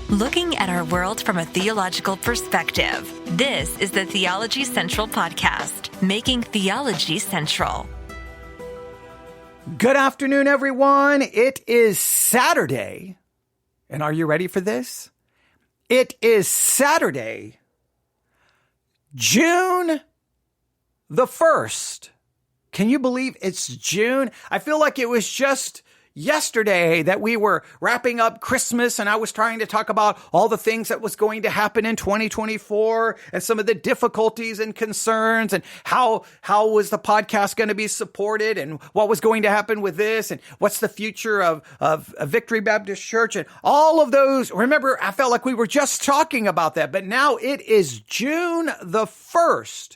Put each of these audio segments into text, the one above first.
Looking at our world from a theological perspective. This is the Theology Central Podcast, making theology central. Good afternoon, everyone. It is Saturday. And are you ready for this? It is Saturday, June the 1st. Can you believe it's June? I feel like it was just yesterday that we were wrapping up Christmas and I was trying to talk about all the things that was going to happen in 2024 and some of the difficulties and concerns and how was the podcast going to be supported and what was going to happen with this and what's the future of Victory Baptist Church and all of those. Remember, I felt like we were just talking about that, but now it is June the 1st,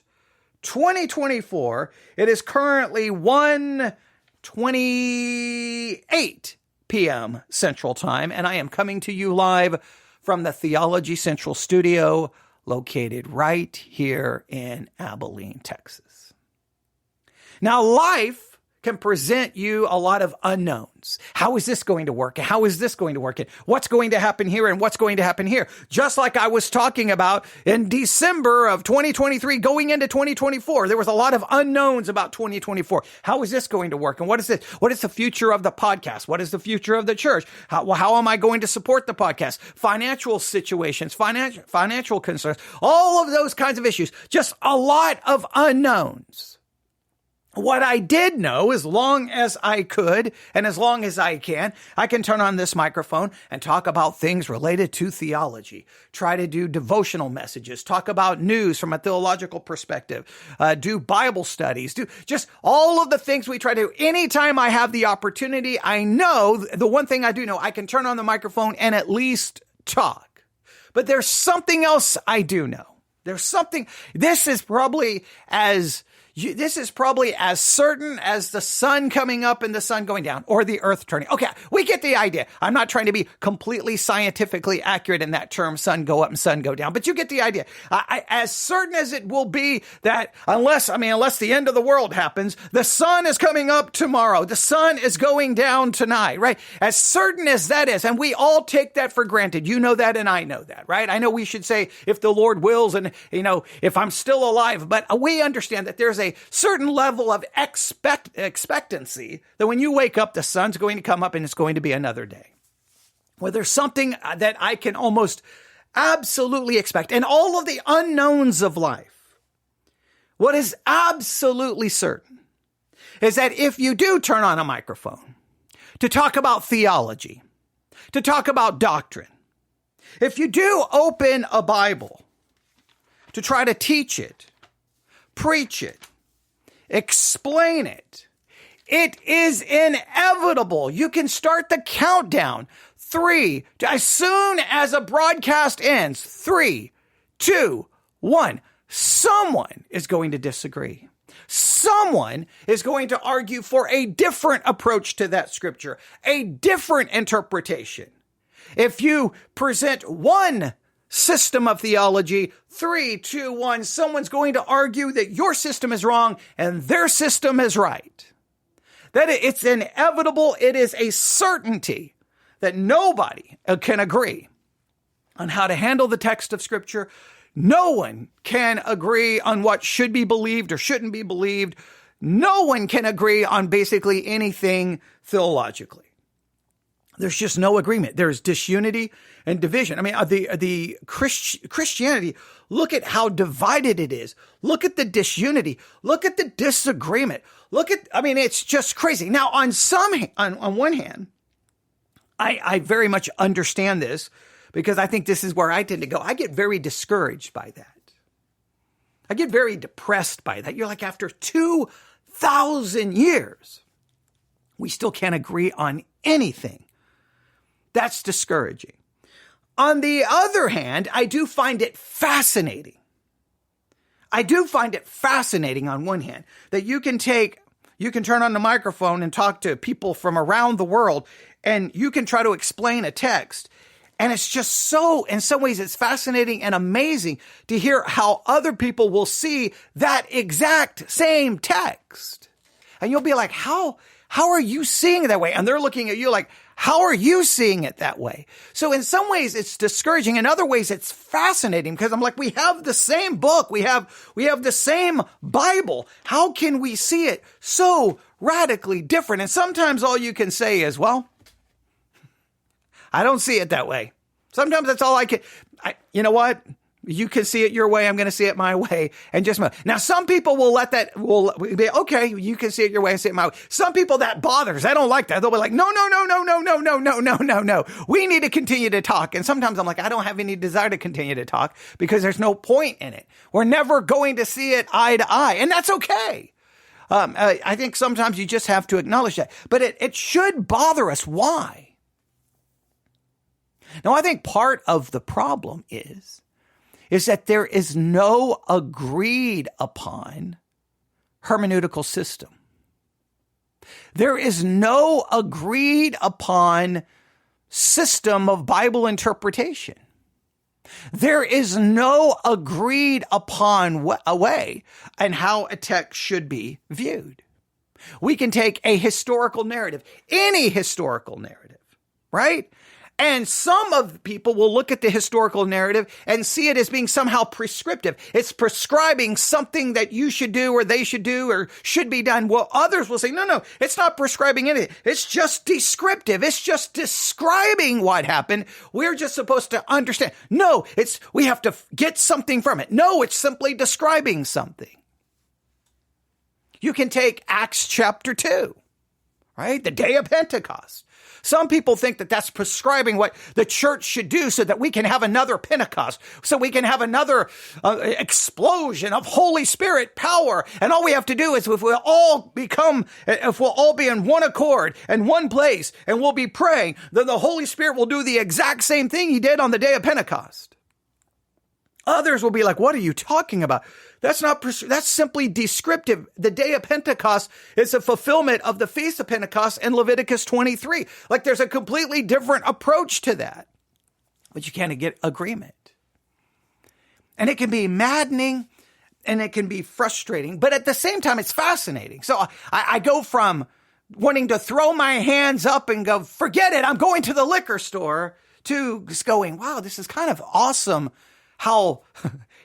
2024. It is currently 1:28 p.m. Central Time, and I am coming to you live from the Theology Central studio located right here in Abilene, Texas. Now, life can present you a lot of unknowns. How is this going to work? How is this going to work? And what's going to happen here and what's going to happen here? Just like I was talking about in December of 2023 going into 2024, there was a lot of unknowns about 2024. How is this going to work? And what is this? What is the future of the podcast? What is the future of the church? How am I going to support the podcast? Financial situations, financial concerns, all of those kinds of issues. Just a lot of unknowns. What I did know, as long as I could and as long as I can turn on this microphone and talk about things related to theology, try to do devotional messages, talk about news from a theological perspective, do Bible studies, do just all of the things we try to do. Anytime I have the opportunity, I know the one thing I do know, I can turn on the microphone and at least talk. But there's something else I do know. There's something, this is probably as certain as the sun coming up and the sun going down or the earth turning. Okay, we get the idea. I'm not trying to be completely scientifically accurate in that term, sun go up and sun go down, but you get the idea. As certain as it will be that unless the end of the world happens, the sun is coming up tomorrow. The sun is going down tonight, right? As certain as that is, and we all take that for granted. You know that and I know that, right? I know we should say if the Lord wills and, if I'm still alive, but we understand that there's a certain level of expectancy that when you wake up, the sun's going to come up and it's going to be another day. Well, there's something that I can almost absolutely expect. And all of the unknowns of life, what is absolutely certain is that if you do turn on a microphone to talk about theology, to talk about doctrine, if you do open a Bible to try to teach it, preach it, explain it, it is inevitable. You can start the countdown. 3, as soon as a broadcast ends, 3, 2, 1, someone is going to disagree. Someone is going to argue for a different approach to that scripture, a different interpretation. If you present one system of theology, 3, 2, 1, someone's going to argue that your system is wrong and their system is right. That it's inevitable. It is a certainty that nobody can agree on how to handle the text of Scripture. No one can agree on what should be believed or shouldn't be believed. No one can agree on basically anything theologically. There's just no agreement. There's disunity and division. The Christianity, look at how divided it is. Look at the disunity. Look at the disagreement. It's just crazy. Now, on one hand, I very much understand this because I think this is where I tend to go. I get very discouraged by that. I get very depressed by that. You're like, after 2,000 years, we still can't agree on anything. That's discouraging. On the other hand, I do find it fascinating. On one hand that you can turn on the microphone and talk to people from around the world and you can try to explain a text. And it's just so, in some ways, it's fascinating and amazing to hear how other people will see that exact same text. And you'll be like, how are you seeing it that way? And they're looking at you like, How are you seeing it that way? So in some ways it's discouraging. In other ways it's fascinating because I'm like, we have the same book. We have the same Bible. How can we see it so radically different? And sometimes all you can say is, well, I don't see it that way. Sometimes that's all I can. You know what? You can see it your way. I'm going to see it my way, and just move. Now, some people will will be, okay, you can see it your way and see it my way. Some people that bothers. I don't like that. They'll be like, no. We need to continue to talk. And sometimes I'm like, I don't have any desire to continue to talk because there's no point in it. We're never going to see it eye to eye. And that's okay. I think sometimes you just have to acknowledge that, but it should bother us. Why? Now, I think part of the problem is that there is no agreed upon hermeneutical system. There is no agreed upon system of Bible interpretation. There is no agreed upon a way and how a text should be viewed. We can take a historical narrative, any historical narrative, right? And some of the people will look at the historical narrative and see it as being somehow prescriptive. It's prescribing something that you should do or they should do or should be done. Well, others will say, no, it's not prescribing anything. It's just descriptive. It's just describing what happened. We're just supposed to understand. No, we have to get something from it. No, it's simply describing something. You can take Acts chapter 2, right? The day of Pentecost. Some people think that that's prescribing what the church should do so that we can have another Pentecost, so we can have another explosion of Holy Spirit power. And all we have to do is if we'll all be in one accord and one place and we'll be praying, then the Holy Spirit will do the exact same thing he did on the day of Pentecost. Others will be like, what are you talking about? That's simply descriptive. The day of Pentecost is a fulfillment of the Feast of Pentecost in Leviticus 23. Like there's a completely different approach to that, but you can't get agreement. And it can be maddening and it can be frustrating, but at the same time, it's fascinating. So I go from wanting to throw my hands up and go, forget it, I'm going to the liquor store, to just going, wow, this is kind of awesome how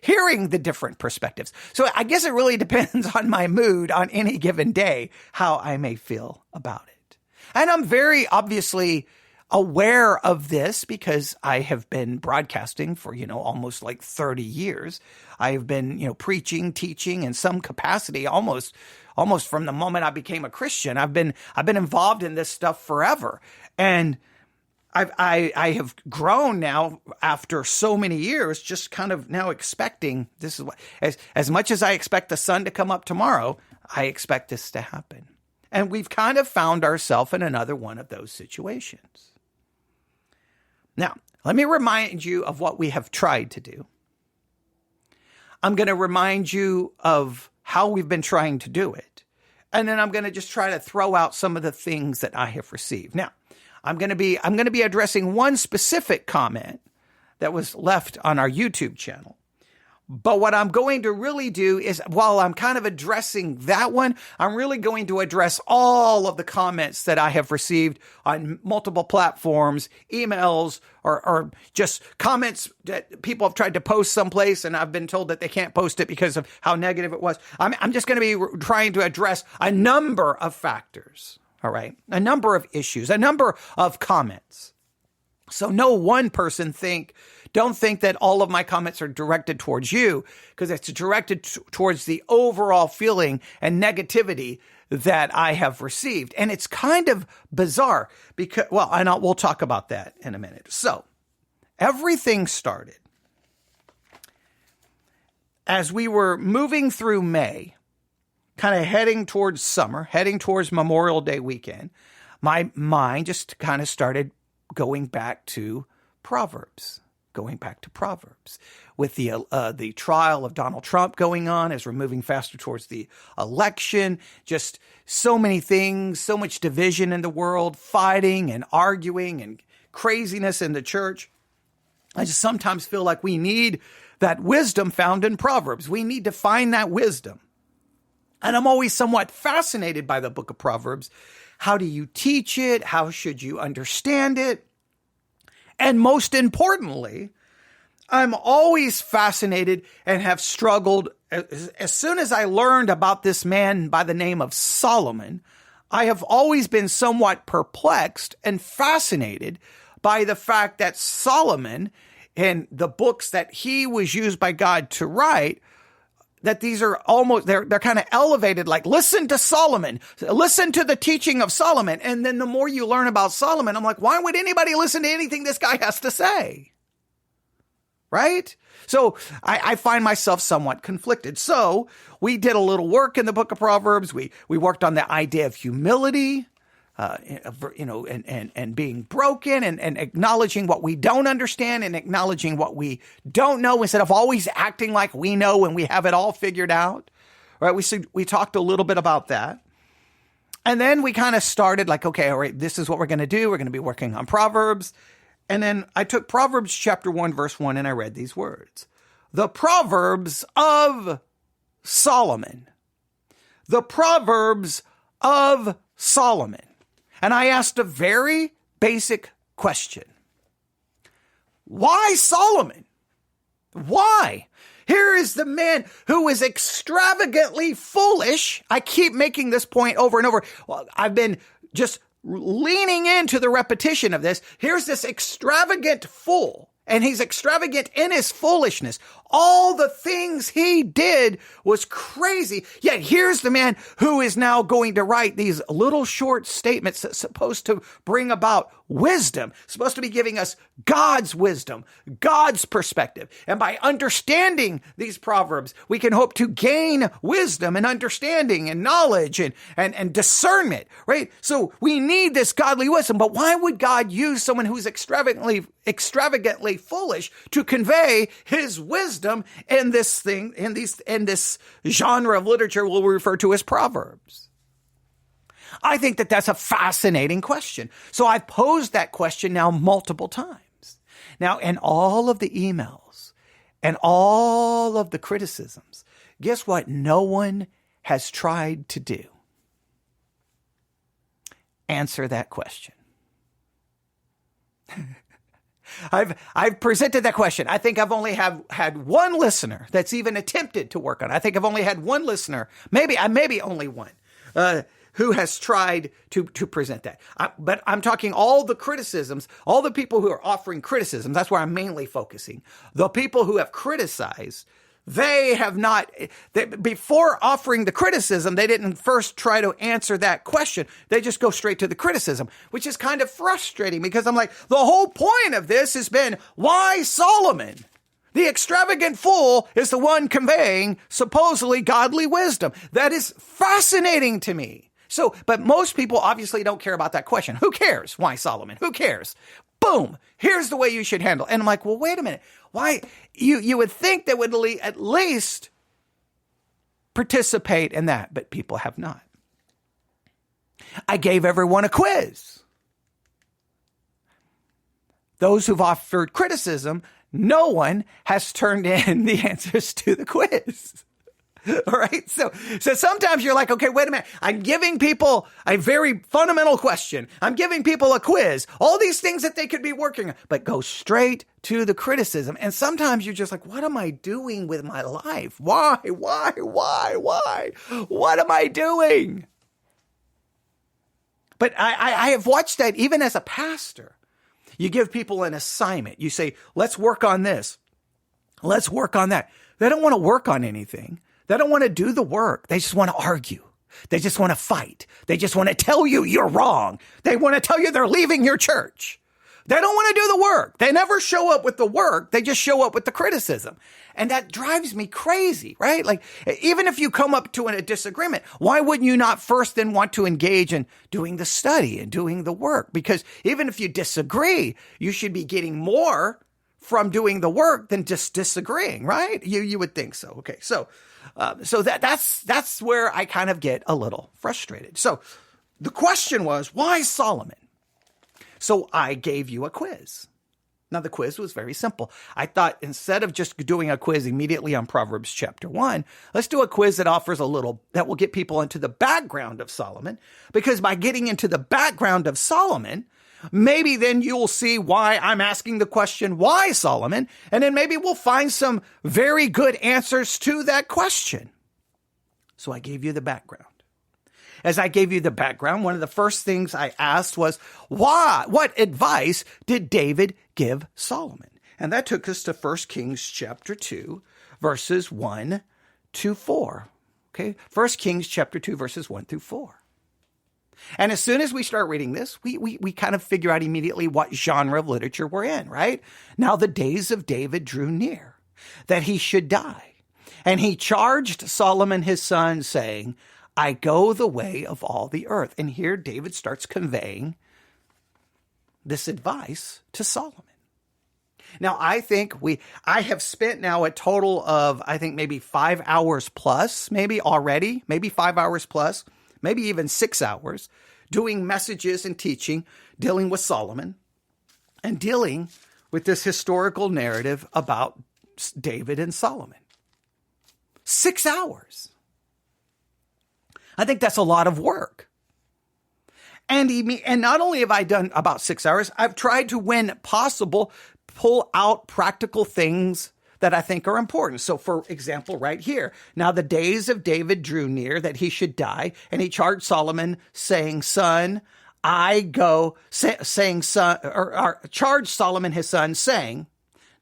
hearing the different perspectives. So I guess it really depends on my mood on any given day, how I may feel about it. And I'm very obviously aware of this because I have been broadcasting for, almost like 30 years. I've been, preaching, teaching in some capacity, almost from the moment I became a Christian. I've been involved in this stuff forever. And I have grown now after so many years, just kind of now expecting this is what, as much as I expect the sun to come up tomorrow, I expect this to happen. And we've kind of found ourselves in another one of those situations. Now, let me remind you of what we have tried to do. I'm going to remind you of how we've been trying to do it. And then I'm going to just try to throw out some of the things that I have received. Now, I'm going to be addressing one specific comment that was left on our YouTube channel. But what I'm going to really do is, while I'm kind of addressing that one, I'm really going to address all of the comments that I have received on multiple platforms, emails, or just comments that people have tried to post someplace and I've been told that they can't post it because of how negative it was. I'm just going to be trying to address a number of factors. All right. A number of issues, a number of comments. So no one person don't think that all of my comments are directed towards you, because it's directed towards the overall feeling and negativity that I have received. And it's kind of bizarre because, we'll talk about that in a minute. So everything started as we were moving through May, kind of heading towards summer, heading towards Memorial Day weekend. My mind just kind of started going back to Proverbs. With the trial of Donald Trump going on as we're moving faster towards the election, just so many things, so much division in the world, fighting and arguing and craziness in the church. I just sometimes feel like we need that wisdom found in Proverbs. We need to find that wisdom. And I'm always somewhat fascinated by the book of Proverbs, How do you teach it? How should you understand it? And most importantly, I'm always fascinated and have struggled. As soon as I learned about this man by the name of Solomon, I have always been somewhat perplexed and fascinated by the fact that Solomon and the books that he was used by God to write, that these are almost, they're kind of elevated, like listen to Solomon, listen to the teaching of Solomon. And then the more you learn about Solomon, I'm like, why would anybody listen to anything this guy has to say? Right? So I find myself somewhat conflicted. So we did a little work in the book of Proverbs. We worked on the idea of humility, and being broken and acknowledging what we don't understand and acknowledging what we don't know instead of always acting like we know and we have it all figured out. Right? We talked a little bit about that. And then we kind of started like, okay, all right, this is what we're going to do. We're going to be working on Proverbs. And then I took Proverbs chapter 1, verse 1, and I read these words. The Proverbs of Solomon. The Proverbs of Solomon. And I asked a very basic question. Why Solomon? Why? Here is the man who is extravagantly foolish. I keep making this point over and over. Well, I've been just leaning into the repetition of this. Here's this extravagant fool, and he's extravagant in his foolishness. All the things he did was crazy. Yet here's the man who is now going to write these little short statements that's supposed to bring about wisdom, supposed to be giving us God's wisdom, God's perspective. And by understanding these proverbs, we can hope to gain wisdom and understanding and knowledge and discernment, right? So we need this godly wisdom. But why would God use someone who's extravagantly foolish to convey his wisdom in this thing, in this genre of literature we'll refer to as Proverbs? I think that that's a fascinating question. So I've posed that question now multiple times. Now, in all of the emails and all of the criticisms, guess what? No one has tried to do. Answer that question. I've presented that question. I think I've only had one listener that's even attempted to work on it. I think I've only had one listener, maybe only one, who has tried to present that. But I'm talking all the criticisms, all the people who are offering criticisms. That's where I'm mainly focusing. The people who have criticized, they have not, before offering the criticism, they didn't first try to answer that question. They just go straight to the criticism, which is kind of frustrating because I'm like, the whole point of this has been, why Solomon? The extravagant fool is the one conveying supposedly godly wisdom. That is fascinating to me. So, but most people obviously don't care about that question. Who cares? Why Solomon? Who cares? Boom. Here's the way you should handle it. And I'm like, well, wait a minute. Why? You would think they would at least participate in that, but people have not. I gave everyone a quiz. Those who've offered criticism, no one has turned in the answers to the quiz. All right. So sometimes you're like, okay, wait a minute. I'm giving people a very fundamental question. I'm giving people a quiz, all these things that they could be working on, but go straight to the criticism. And sometimes you're just like, what am I doing with my life? Why? What am I doing? But I have watched that even as a pastor. You give people an assignment. You say, let's work on this. Let's work on that. They don't want to work on anything. They don't want to do the work. They just want to argue. They just want to fight. They just want to tell you you're wrong. They want to tell you they're leaving your church. They don't want to do the work. They never show up with the work. They just show up with the criticism. And that drives me crazy, right? Like, even if you come up to a disagreement, why wouldn't you not first then want to engage in doing the study and doing the work? Because even if you disagree, you should be getting more from doing the work than just disagreeing, right? You would think so. Okay. So that's where I kind of get a little frustrated. So the question was, why Solomon? So I gave you a quiz. Now, the quiz was very simple. I thought instead of just doing a quiz immediately on Proverbs chapter 1, let's do a quiz that offers that will get people into the background of Solomon. Because by getting into the background of Solomon, maybe then you'll see why I'm asking the question, why Solomon? And then maybe we'll find some very good answers to that question. So I gave you the background. As I gave you the background, one of the first things I asked was, what advice did David give Solomon? And that took us to 1 Kings chapter 2, verses 1 to 4. Okay, 1 Kings chapter 2, verses 1 through 4. And as soon as we start reading this, we kind of figure out immediately what genre of literature we're in, right? Now the days of David drew near, that he should die. And he charged Solomon his son, saying, I go the way of all the earth. And here David starts conveying this advice to Solomon. Now, I have spent now a total of, maybe 5 hours plus, maybe 5 hours plus, maybe even 6 hours, doing messages and teaching, dealing with Solomon and dealing with this historical narrative about David and Solomon. 6 hours. I think that's a lot of work. And not only have I done about 6 hours, I've tried to, when possible, pull out practical things that I think are important. So, for example, right here, now the days of David drew near that he should die, and he charged Solomon, saying, charged Solomon his son, saying,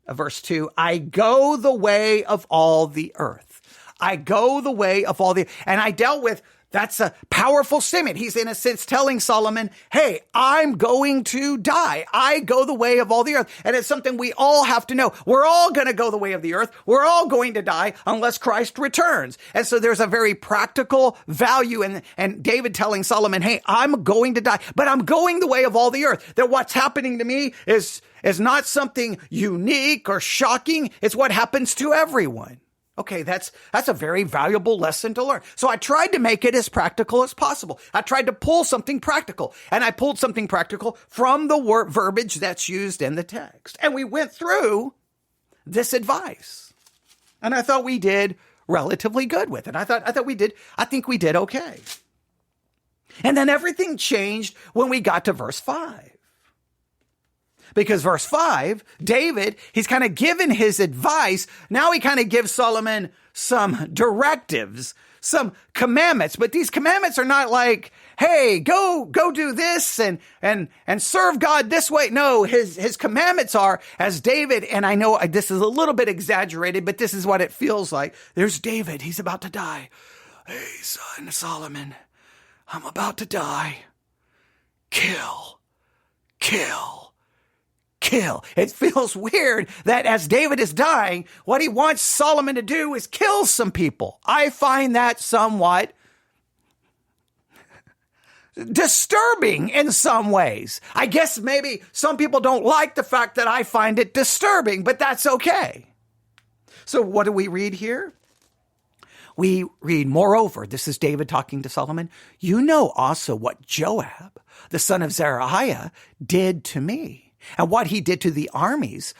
verse 2, I go the way of all the earth. I go the way of all the, and I dealt with, that's a powerful statement. He's in a sense telling Solomon, hey, I'm going to die. I go the way of all the earth. And it's something we all have to know. We're all going to go the way of the earth. We're all going to die unless Christ returns. And so there's a very practical value in, and David telling Solomon, hey, I'm going to die, but I'm going the way of all the earth. That what's happening to me is not something unique or shocking. It's what happens to everyone. Okay, that's a very valuable lesson to learn. So I tried to make it as practical as possible. I tried to pull something practical, and I pulled something practical from the verbiage that's used in the text. And we went through this advice, and I thought we did relatively good with it. I think we did okay. And then everything changed when we got to verse 5. Because verse 5, David, he's kind of given his advice. Now he kind of gives Solomon some directives, some commandments. But these commandments are not like, hey, go do this and serve God this way. No, his commandments are, as David, and I know this is a little bit exaggerated, but this is what it feels like. There's David. He's about to die. Hey, son Solomon, I'm about to die. Kill. It feels weird that as David is dying, what he wants Solomon to do is kill some people. I find that somewhat disturbing in some ways. I guess maybe some people don't like the fact that I find it disturbing, but that's okay. So what do we read here? We read, moreover, this is David talking to Solomon, you know also what Joab, the son of Zeruiah, did to me. And what he did to the armies,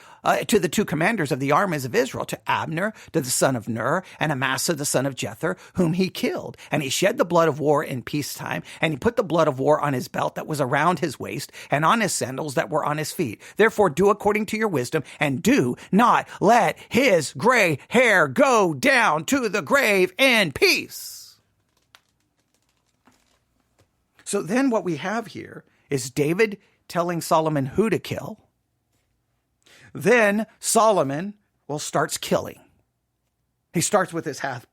to the two commanders of the armies of Israel, to Abner, to the son of Ner, and Amasa, the son of Jether, whom he killed. And he shed the blood of war in peacetime, and he put the blood of war on his belt that was around his waist, and on his sandals that were on his feet. Therefore do according to your wisdom, and do not let his gray hair go down to the grave in peace. So then what we have here is David telling Solomon who to kill. Then Solomon, starts killing. He starts with his half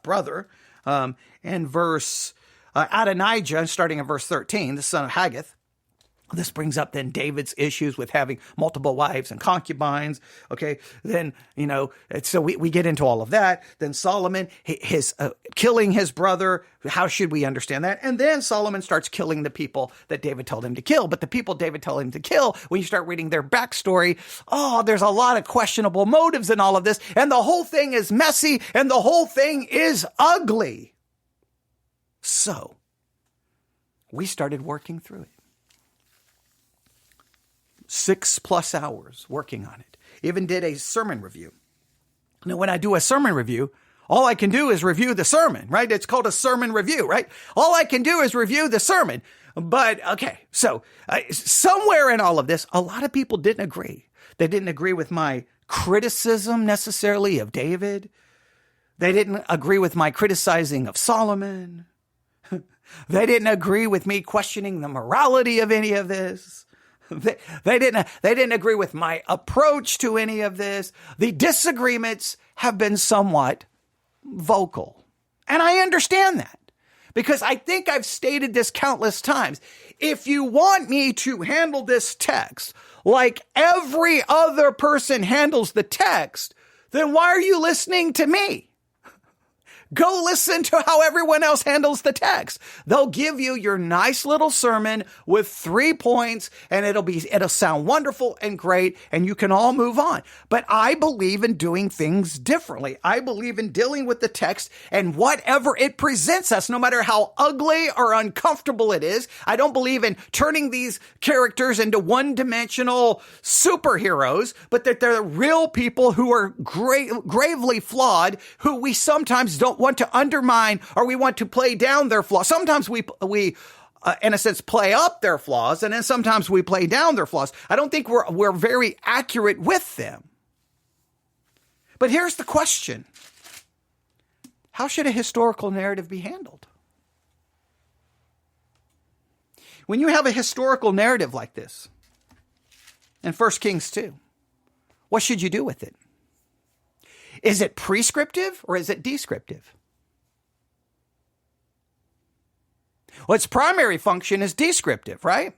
brother. In verse Adonijah, starting in verse 13, the son of Haggith. This brings up then David's issues with having multiple wives and concubines. Okay, then, so we get into all of that. Then Solomon, his killing his brother. How should we understand that? And then Solomon starts killing the people that David told him to kill. But the people David told him to kill, when you start reading their backstory, there's a lot of questionable motives in all of this. And the whole thing is messy and the whole thing is ugly. So we started working through it. 6+ hours working on it. Even did a sermon review. Now, when I do a sermon review, all I can do is review the sermon, right? It's called a sermon review, right? All I can do is review the sermon. But okay, so somewhere in all of this, a lot of people didn't agree. They didn't agree with my criticism necessarily of David. They didn't agree with my criticizing of Solomon. They didn't agree with me questioning the morality of any of this. They didn't agree with my approach to any of this. The disagreements have been somewhat vocal. And I understand that because I think I've stated this countless times. If you want me to handle this text like every other person handles the text, then why are you listening to me? Go listen to how everyone else handles the text. They'll give you your nice little sermon with 3 points and it'll sound wonderful and great and you can all move on. But I believe in doing things differently. I believe in dealing with the text and whatever it presents us, no matter how ugly or uncomfortable it is. I don't believe in turning these characters into one-dimensional superheroes, but that they're real people who are gravely flawed, who we sometimes don't want to undermine or we want to play down their flaws. Sometimes we in a sense, play up their flaws, and then sometimes we play down their flaws. I don't think we're very accurate with them. But here's the question. How should a historical narrative be handled? When you have a historical narrative like this, in 1 Kings 2, what should you do with it? Is it prescriptive or is it descriptive? Well, its primary function is descriptive, right?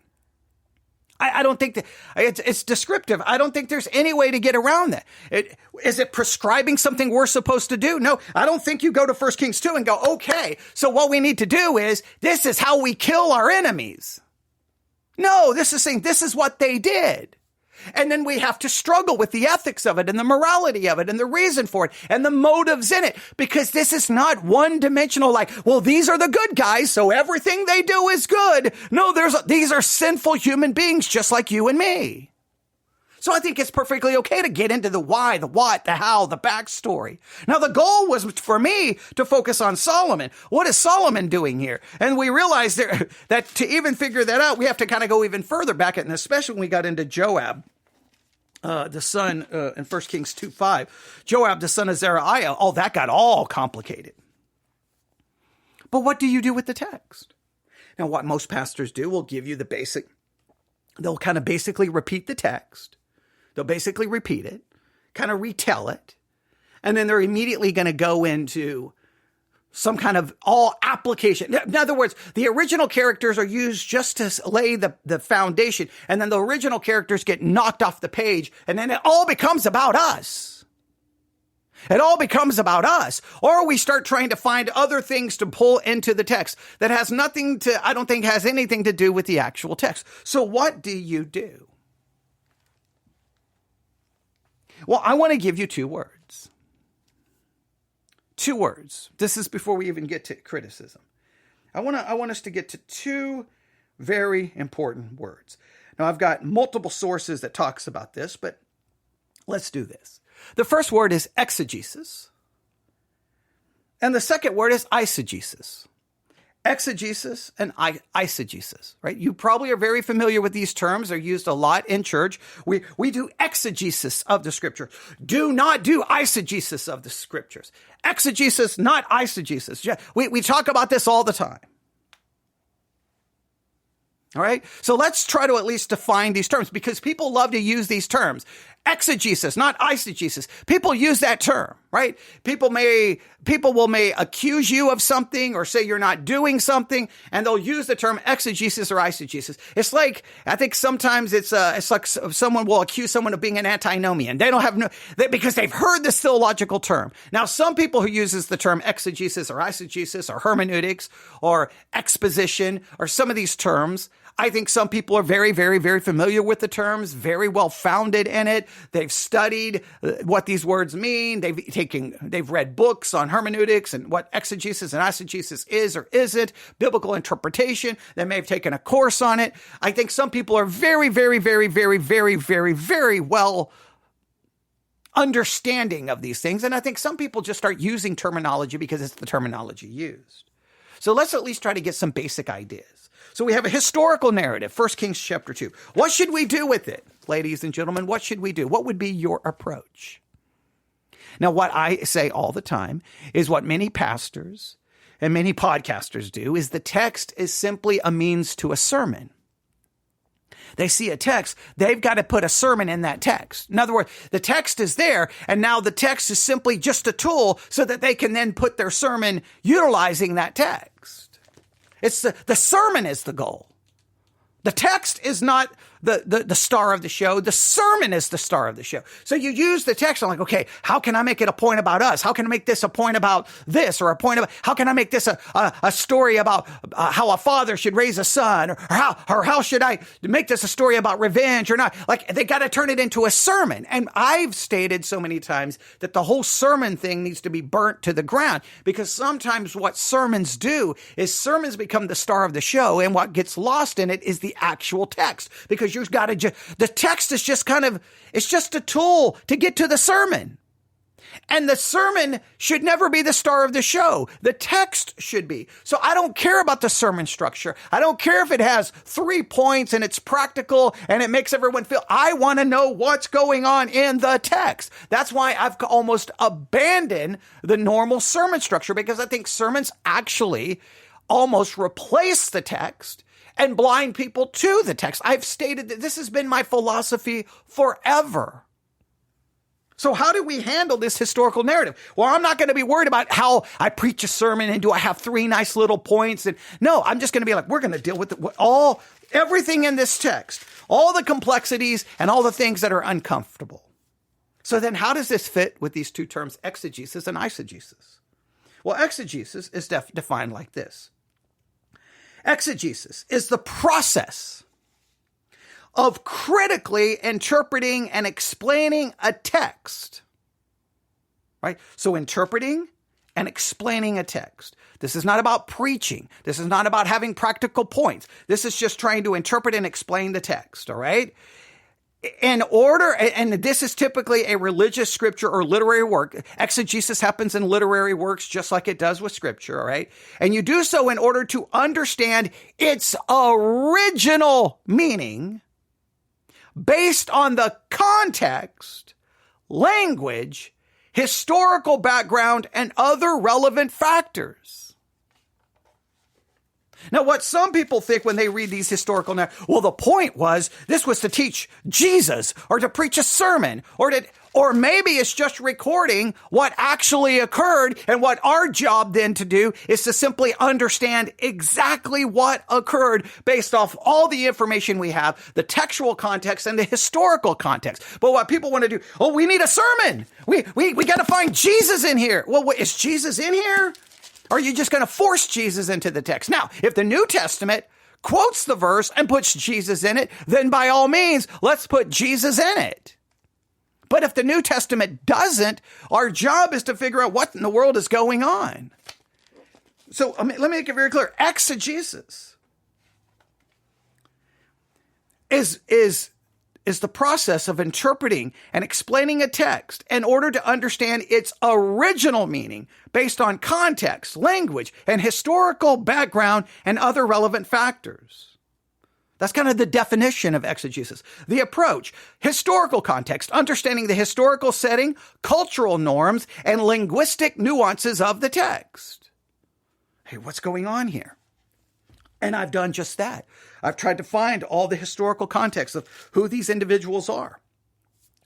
I don't think that it's descriptive. I don't think there's any way to get around that. Is it prescribing something we're supposed to do? No, I don't think you go to 1 Kings 2 and go, okay, so what we need to do is, this is how we kill our enemies. No, this is saying this is what they did. And then we have to struggle with the ethics of it and the morality of it and the reason for it and the motives in it. Because this is not one-dimensional like, well, these are the good guys, so everything they do is good. No, these are sinful human beings just like you and me. So I think it's perfectly okay to get into the why, the what, the how, the backstory. Now, the goal was for me to focus on Solomon. What is Solomon doing here? And we realized that to even figure that out, we have to kind of go even further back, and especially when we got into Joab, the son in 1 Kings 2:5. Joab, the son of Zeruiah. Oh, that got all complicated. But what do you do with the text? Now, what most pastors do will give you the basic. They'll kind of basically repeat the text. They'll basically repeat it, kind of retell it, and then they're immediately going to go into some kind of all application. In other words, the original characters are used just to lay the foundation, and then the original characters get knocked off the page, and then it all becomes about us. It all becomes about us. Or we start trying to find other things to pull into the text that has nothing to, I don't think has anything to do with the actual text. So what do you do? Well, I want to give you 2 words. 2 words. This is before we even get to criticism. I want us to get to 2 very important words. Now, I've got multiple sources that talks about this, but let's do this. The first word is exegesis, and the second word is eisegesis. Exegesis and eisegesis, right? You probably are very familiar with these terms. They're used a lot in church. We do exegesis of the scripture. Do not do eisegesis of the scriptures. Exegesis, not eisegesis. We talk about this all the time. All right. So let's try to at least define these terms because people love to use these terms. Exegesis, not eisegesis. People use that term, right? People may accuse you of something or say you're not doing something, and they'll use the term exegesis or eisegesis. It's like, I think sometimes it's like someone will accuse someone of being an antinomian. They don't have because they've heard this theological term. Now, some people who uses the term exegesis or eisegesis or hermeneutics or exposition or some of these terms, I think some people are very, very, very familiar with the terms, very well founded in it. They've studied what these words mean. They've read books on hermeneutics and what exegesis and eisegesis is or isn't, biblical interpretation. They may have taken a course on it. I think some people are very, very, very, very, very, very, very well understanding of these things. And I think some people just start using terminology because it's the terminology used. So let's at least try to get some basic ideas. So we have a historical narrative, 1 Kings chapter 2. What should we do with it? Ladies and gentlemen, what should we do? What would be your approach? Now, what I say all the time is what many pastors and many podcasters do is the text is simply a means to a sermon. They see a text, they've got to put a sermon in that text. In other words, the text is there, and now the text is simply just a tool so that they can then put their sermon utilizing that text. It's the sermon is the goal. The text is not the star of the show. The sermon is the star of the show. So you use the text. I'm like, okay, how can I make it a point about us? How can I make this a point about this, or a point about, how can I make this a story about how a father should raise a son, or how should I make this a story about revenge or not? Like, they got to turn it into a sermon. And I've stated so many times that the whole sermon thing needs to be burnt to the ground, because sometimes what sermons do is sermons become the star of the show, and what gets lost in it is the actual text, because you've got to the text is just it's just a tool to get to the sermon. And the sermon should never be the star of the show. The text should be. So I don't care about the sermon structure. I don't care if it has 3 points and it's practical and it makes everyone feel, I want to know what's going on in the text. That's why I've almost abandoned the normal sermon structure, because I think sermons actually almost replace the text and blind people to the text. I've stated that this has been my philosophy forever. So how do we handle this historical narrative? Well, I'm not going to be worried about how I preach a sermon and do I have 3 nice little points. And no, I'm just going to be like, we're going to deal with everything in this text, all the complexities and all the things that are uncomfortable. So then how does this fit with these two terms, exegesis and eisegesis? Well, exegesis is defined like this. Exegesis is the process of critically interpreting and explaining a text, right? So interpreting and explaining a text. This is not about preaching. This is not about having practical points. This is just trying to interpret and explain the text, all right? In order, and this is typically a religious scripture or literary work. Exegesis happens in literary works just like it does with scripture, all right? And you do so in order to understand its original meaning based on the context, language, historical background, and other relevant factors. Now, what some people think when they read these historical narratives, well, the point was this was to teach Jesus or to preach a sermon or maybe it's just recording what actually occurred, and what our job then to do is to simply understand exactly what occurred based off all the information we have, the textual context and the historical context. But what people want to do, we need a sermon. We got to find Jesus in here. Well, is Jesus in here? Or are you just going to force Jesus into the text? Now, if the New Testament quotes the verse and puts Jesus in it, then by all means, let's put Jesus in it. But if the New Testament doesn't, our job is to figure out what in the world is going on. So let me make it very clear. Exegesis is the process of interpreting and explaining a text in order to understand its original meaning based on context, language, and historical background and other relevant factors. That's kind of the definition of exegesis. The approach, historical context, understanding the historical setting, cultural norms, and linguistic nuances of the text. Hey, what's going on here? And I've done just that. I've tried to find all the historical context of who these individuals are.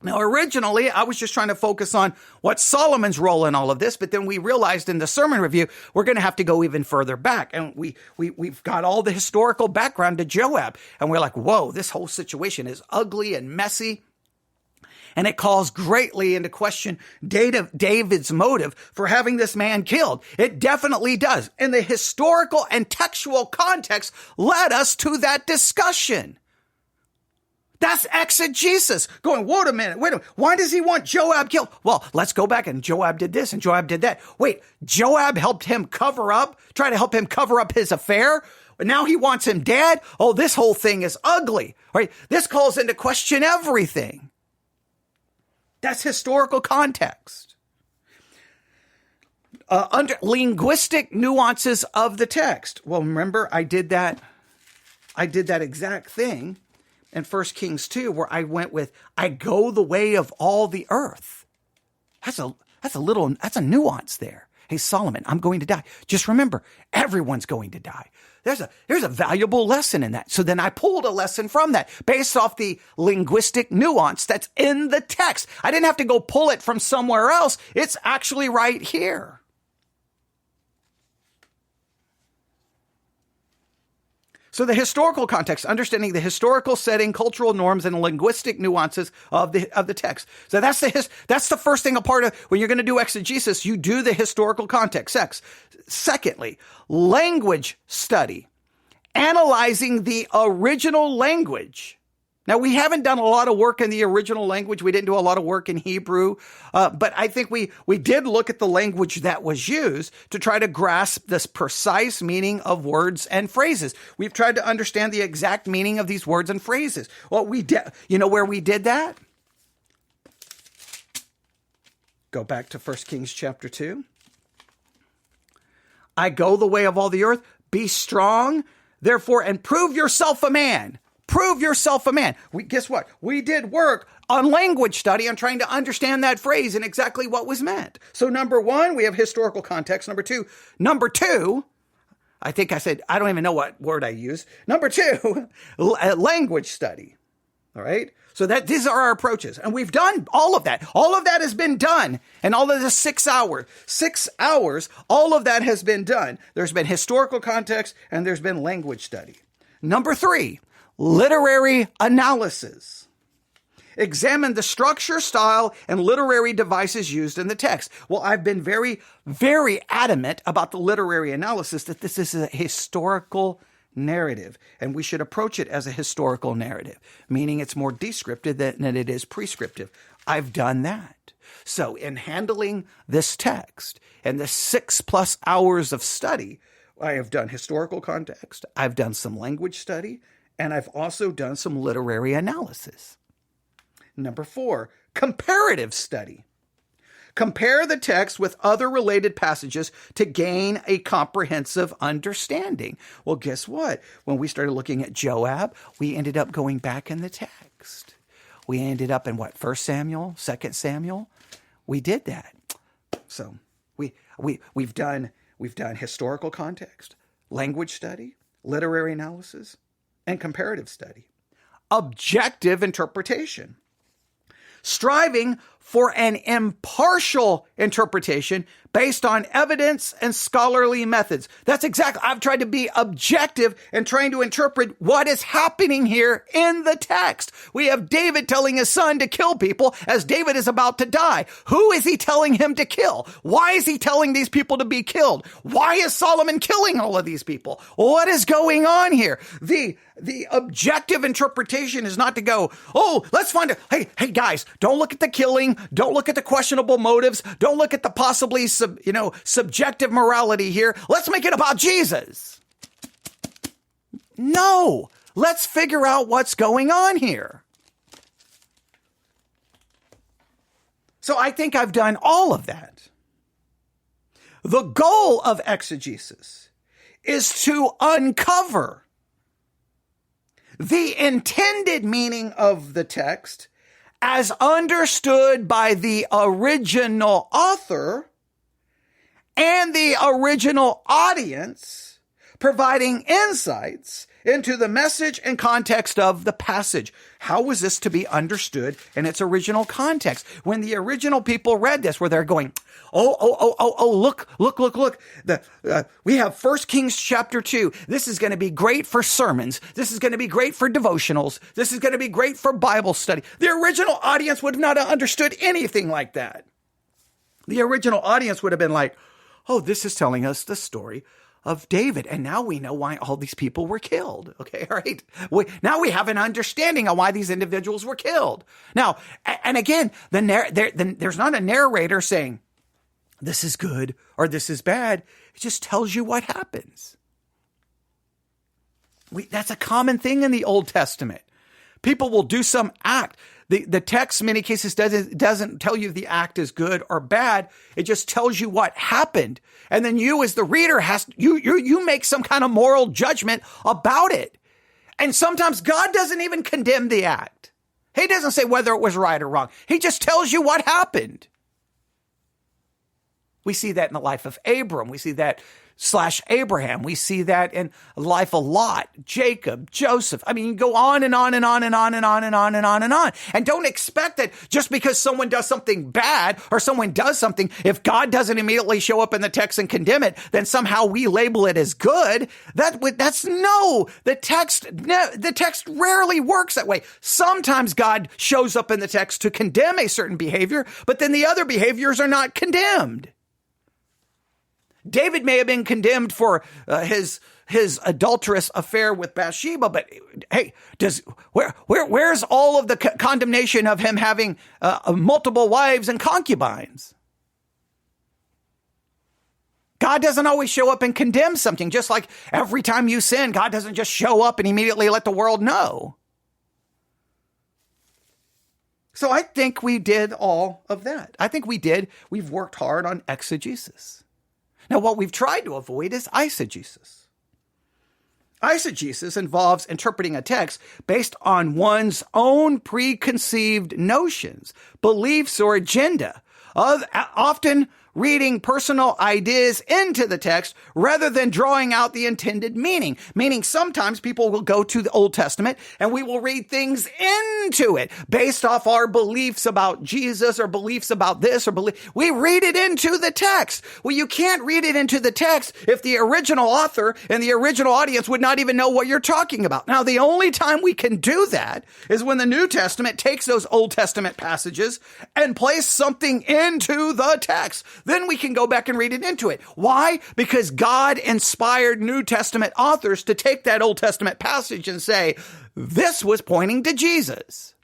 Now, originally, I was just trying to focus on what Solomon's role in all of this, but then we realized in the sermon review, we're going to have to go even further back. And we've got all the historical background to Joab. And we're like, whoa, this whole situation is ugly and messy. And it calls greatly into question David's motive for having this man killed. It definitely does. And the historical and textual context led us to that discussion. That's exegesis. Going, wait a minute. Why does he want Joab killed? Well, let's go back and Joab did this and Joab did that. Wait, Joab helped him try to help him cover up his affair? Now he wants him dead? Oh, this whole thing is ugly, right? This calls into question everything. That's historical context. Under linguistic nuances of the text. Well, remember, I did that exact thing in 1 Kings 2, where I went with, I go the way of all the earth. That's a nuance there. Hey, Solomon, I'm going to die. Just remember, everyone's going to die. There's a valuable lesson in that. So then I pulled a lesson from that based off the linguistic nuance that's in the text. I didn't have to go pull it from somewhere else. It's actually right here. So the historical context, understanding the historical setting, cultural norms, and linguistic nuances of the text. So that's the first thing, a part of when you're going to do exegesis, you do the historical context. Secondly, language study, analyzing the original language. Now, we haven't done a lot of work in the original language. We didn't do a lot of work in Hebrew, but I think we did look at the language that was used to try to grasp this precise meaning of words and phrases. We've tried to understand the exact meaning of these words and phrases. Well, you know where we did that? Go back to 1 Kings chapter 2. I go the way of all the earth. Be strong, therefore, and prove yourself a man. Prove yourself a man. Guess what? We did work on language study on trying to understand that phrase and exactly what was meant. So number one, we have historical context. Number two, I think I said, I don't even know what word I used. Number two, language study. All right. So these are our approaches. And we've done all of that. All of that has been done. And all of the 6 hours, all of that has been done. There's been historical context and there's been language study. Number three, literary analysis. Examine the structure, style, and literary devices used in the text. Well, I've been very, very adamant about the literary analysis that this is a historical narrative, and we should approach it as a historical narrative, meaning it's more descriptive than it is prescriptive. I've done that. So in handling this text and the 6+ hours of study, I have done historical context, I've done some language study, and I've also done some literary analysis. Number 4, comparative study. Compare the text with other related passages to gain a comprehensive understanding. Well, guess what? When we started looking at Joab, we ended up going back in the text. We ended up in what? 1 Samuel, 2 Samuel? We did that. So we've done historical context, language study, literary analysis, and comparative study. Objective interpretation. Striving for an impartial interpretation based on evidence and scholarly methods. That's exactly, I've tried to be objective and trying to interpret what is happening here in the text. We have David telling his son to kill people as David is about to die. Who is he telling him to kill? Why is he telling these people to be killed? Why is Solomon killing all of these people? What is going on here? The objective interpretation is not to go, oh, let's find hey guys, don't look at the killing. Don't look at the questionable motives. Don't look at the possibly subjective morality here. Let's make it about Jesus. No, let's figure out what's going on here. So I think I've done all of that. The goal of exegesis is to uncover the intended meaning of the text as understood by the original author and the original audience, providing insights into the message and context of the passage. How was this to be understood in its original context? When the original people read this, where they're going, look. We have 1 Kings chapter 2. This is going to be great for sermons. This is going to be great for devotionals. This is going to be great for Bible study. The original audience would not have understood anything like that. The original audience would have been like, oh, this is telling us the story of David. And now we know why all these people were killed. Okay, right? Now we have an understanding of why these individuals were killed. Now, and again, there's not a narrator saying, this is good or this is bad. It just tells you what happens. That's a common thing in the Old Testament. People will do some act. The text in many cases doesn't tell you the act is good or bad. It just tells you what happened. And then you as the reader you make some kind of moral judgment about it. And sometimes God doesn't even condemn the act. He doesn't say whether it was right or wrong. He just tells you what happened. We see that in the life of Abram. We see that / Abraham. We see that in the life of Lot, Jacob, Joseph. I mean, you go on and on and on and on and on and on and on and on. And don't expect that just because someone does something bad or someone does something, if God doesn't immediately show up in the text and condemn it, then somehow we label it as good. The text rarely works that way. Sometimes God shows up in the text to condemn a certain behavior, but then the other behaviors are not condemned. David may have been condemned for his adulterous affair with Bathsheba, but hey, where's all of the condemnation of him having multiple wives and concubines? God doesn't always show up and condemn something. Just like every time you sin, God doesn't just show up and immediately let the world know. So I think we did all of that. We've worked hard on exegesis. Now, what we've tried to avoid is eisegesis. Eisegesis involves interpreting a text based on one's own preconceived notions, beliefs, or agenda, often reading personal ideas into the text rather than drawing out the intended meaning. Meaning sometimes people will go to the Old Testament and we will read things into it based off our beliefs about Jesus or beliefs about this we read it into the text. Well, you can't read it into the text if the original author and the original audience would not even know what you're talking about. Now, the only time we can do that is when the New Testament takes those Old Testament passages and places something into the text. Then we can go back and read it into it. Why? Because God inspired New Testament authors to take that Old Testament passage and say, this was pointing to Jesus.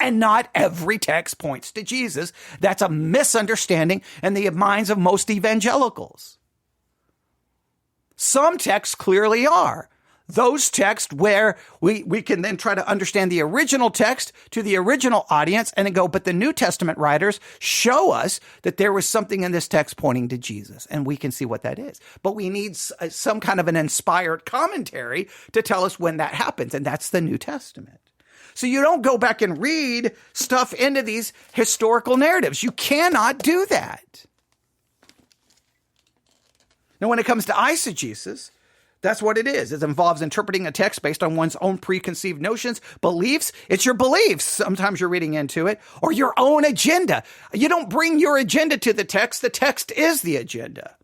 And not every text points to Jesus. That's a misunderstanding in the minds of most evangelicals. Some texts clearly are. Those texts where we can then try to understand the original text to the original audience and then go, but the New Testament writers show us that there was something in this text pointing to Jesus, and we can see what that is. But we need some kind of an inspired commentary to tell us when that happens, and that's the New Testament. So you don't go back and read stuff into these historical narratives. You cannot do that. Now, when it comes to eisegesis, that's what it is. It involves interpreting a text based on one's own preconceived notions, beliefs. It's your beliefs. Sometimes you're reading into it, or your own agenda. You don't bring your agenda to the text. The text is the agenda.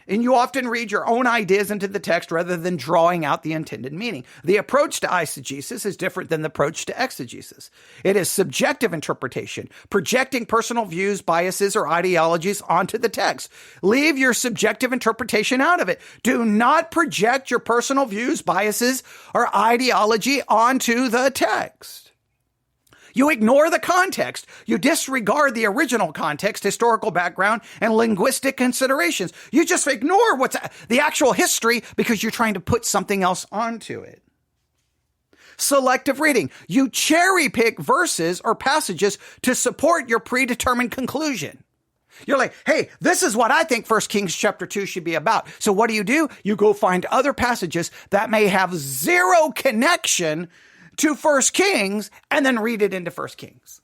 And you often read your own ideas into the text rather than drawing out the intended meaning. The approach to eisegesis is different than the approach to exegesis. It is subjective interpretation, projecting personal views, biases, or ideologies onto the text. Leave your subjective interpretation out of it. Do not project your personal views, biases, or ideology onto the text. You ignore the context. You disregard the original context, historical background, and linguistic considerations. You just ignore what's the actual history because you're trying to put something else onto it. Selective reading. You cherry pick verses or passages to support your predetermined conclusion. You're like, hey, this is what I think 1 Kings chapter 2 should be about. So what do? You go find other passages that may have zero connection to 1 Kings and then read it into 1 Kings.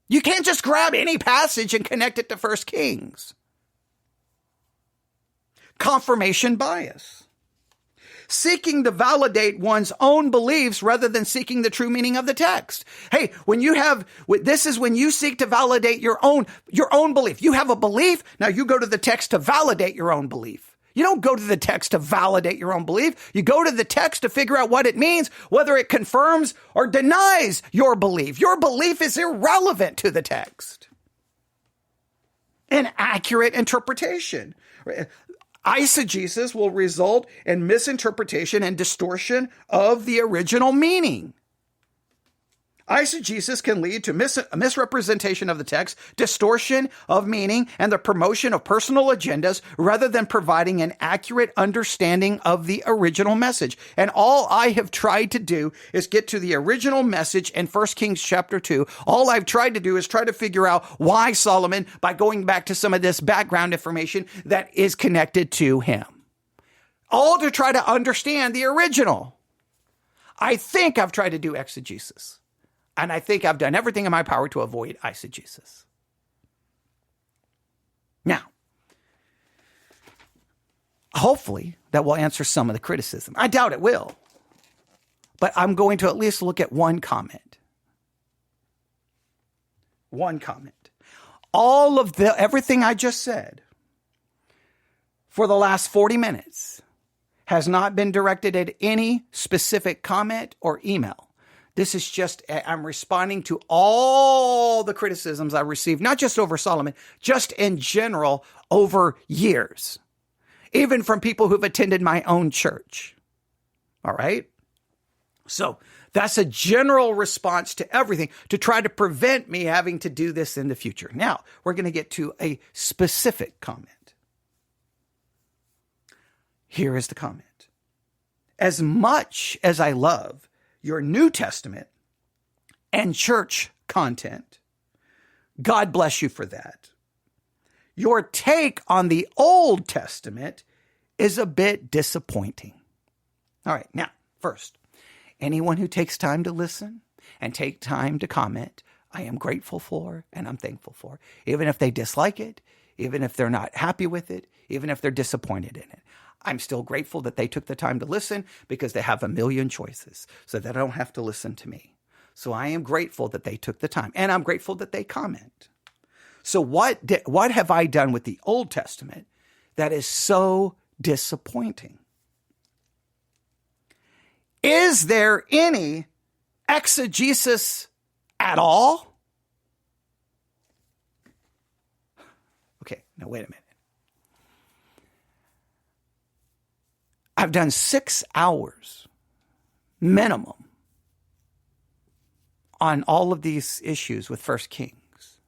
You can't just grab any passage and connect it to 1 Kings. Confirmation bias. seeking to validate one's own beliefs rather than seeking the true meaning of the text. Hey, this is when you seek to validate your own belief. You have a belief. Now you go to the text to validate your own belief. You don't go to the text to validate your own belief. You go to the text to figure out what it means, whether it confirms or denies your belief. Your belief is irrelevant to the text. An accurate interpretation. Eisegesis will result in misinterpretation and distortion of the original meaning. Eisegesis can lead to misrepresentation of the text, distortion of meaning, and the promotion of personal agendas rather than providing an accurate understanding of the original message. And all I have tried to do is get to the original message in 1 Kings chapter 2. All I've tried to do is try to figure out why Solomon, by going back to some of this background information that is connected to him. All to try to understand the original. I think I've tried to do exegesis. And I think I've done everything in my power to avoid eisegesis. Now, hopefully that will answer some of the criticism. I doubt it will. But I'm going to at least look at one comment. One comment. Everything I just said for the last 40 minutes has not been directed at any specific comment or email. This is just, I'm responding to all the criticisms I received, not just over Solomon, just in general over years, even from people who've attended my own church. All right? So that's a general response to everything to try to prevent me having to do this in the future. Now, we're going to get to a specific comment. Here is the comment. As much as I love your New Testament and church content, God bless you for that. Your take on the Old Testament is a bit disappointing. All right, now, first, anyone who takes time to listen and take time to comment, I am grateful for and I'm thankful for. Even if they dislike it, even if they're not happy with it, even if they're disappointed in it. I'm still grateful that they took the time to listen because they have a million choices so that I don't have to listen to me. So I am grateful that they took the time, and I'm grateful that they comment. So what have I done with the Old Testament that is so disappointing? Is there any exegesis at all? Okay, now wait a minute. I've done 6 hours minimum on all of these issues with 1 Kings.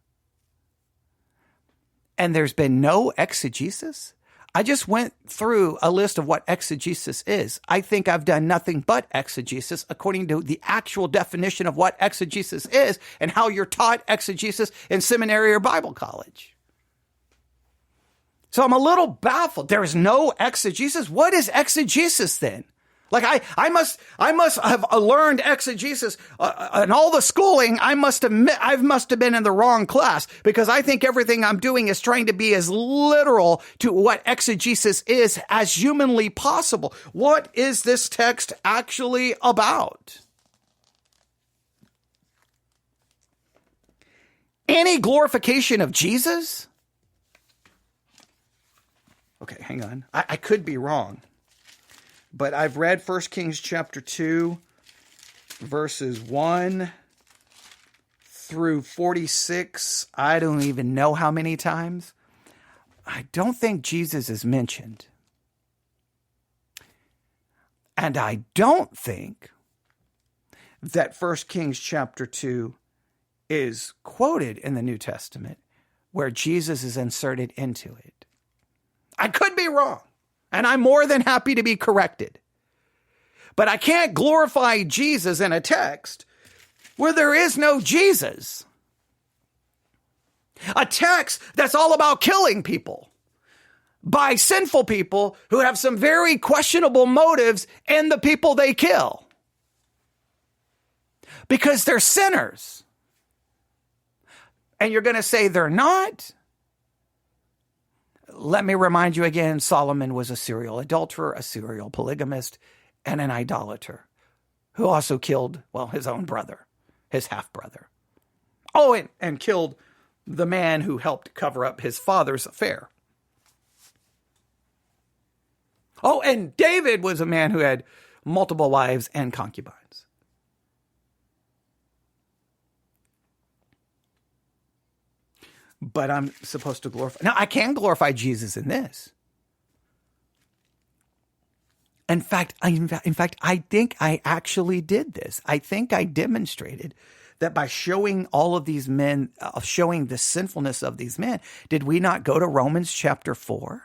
And there's been no exegesis? I just went through a list of what exegesis is. I think I've done nothing but exegesis according to the actual definition of what exegesis is and how you're taught exegesis in seminary or Bible college. So I'm a little baffled. There is no exegesis. What is exegesis then? Like I must have learned exegesis and all the schooling. I must have been in the wrong class because I think everything I'm doing is trying to be as literal to what exegesis is as humanly possible. What is this text actually about? Any glorification of Jesus? Okay, hang on. I could be wrong. But I've read 1 Kings chapter 2, verses 1 through 46. I don't even know how many times. I don't think Jesus is mentioned. And I don't think that 1 Kings chapter 2 is quoted in the New Testament where Jesus is inserted into it. I could be wrong, and I'm more than happy to be corrected. But I can't glorify Jesus in a text where there is no Jesus. A text that's all about killing people by sinful people who have some very questionable motives in the people they kill. Because they're sinners. And you're going to say they're not? let me remind you again, Solomon was a serial adulterer, a serial polygamist, and an idolater who also killed, well, his own brother, his half-brother. Oh, and killed the man who helped cover up his father's affair. Oh, and David was a man who had multiple wives and concubines. But I'm supposed to glorify. Now, I can glorify Jesus in this. In fact, I think I actually did this. I think I demonstrated that by showing all of these men, showing the sinfulness of these men. Did we not go to Romans chapter 4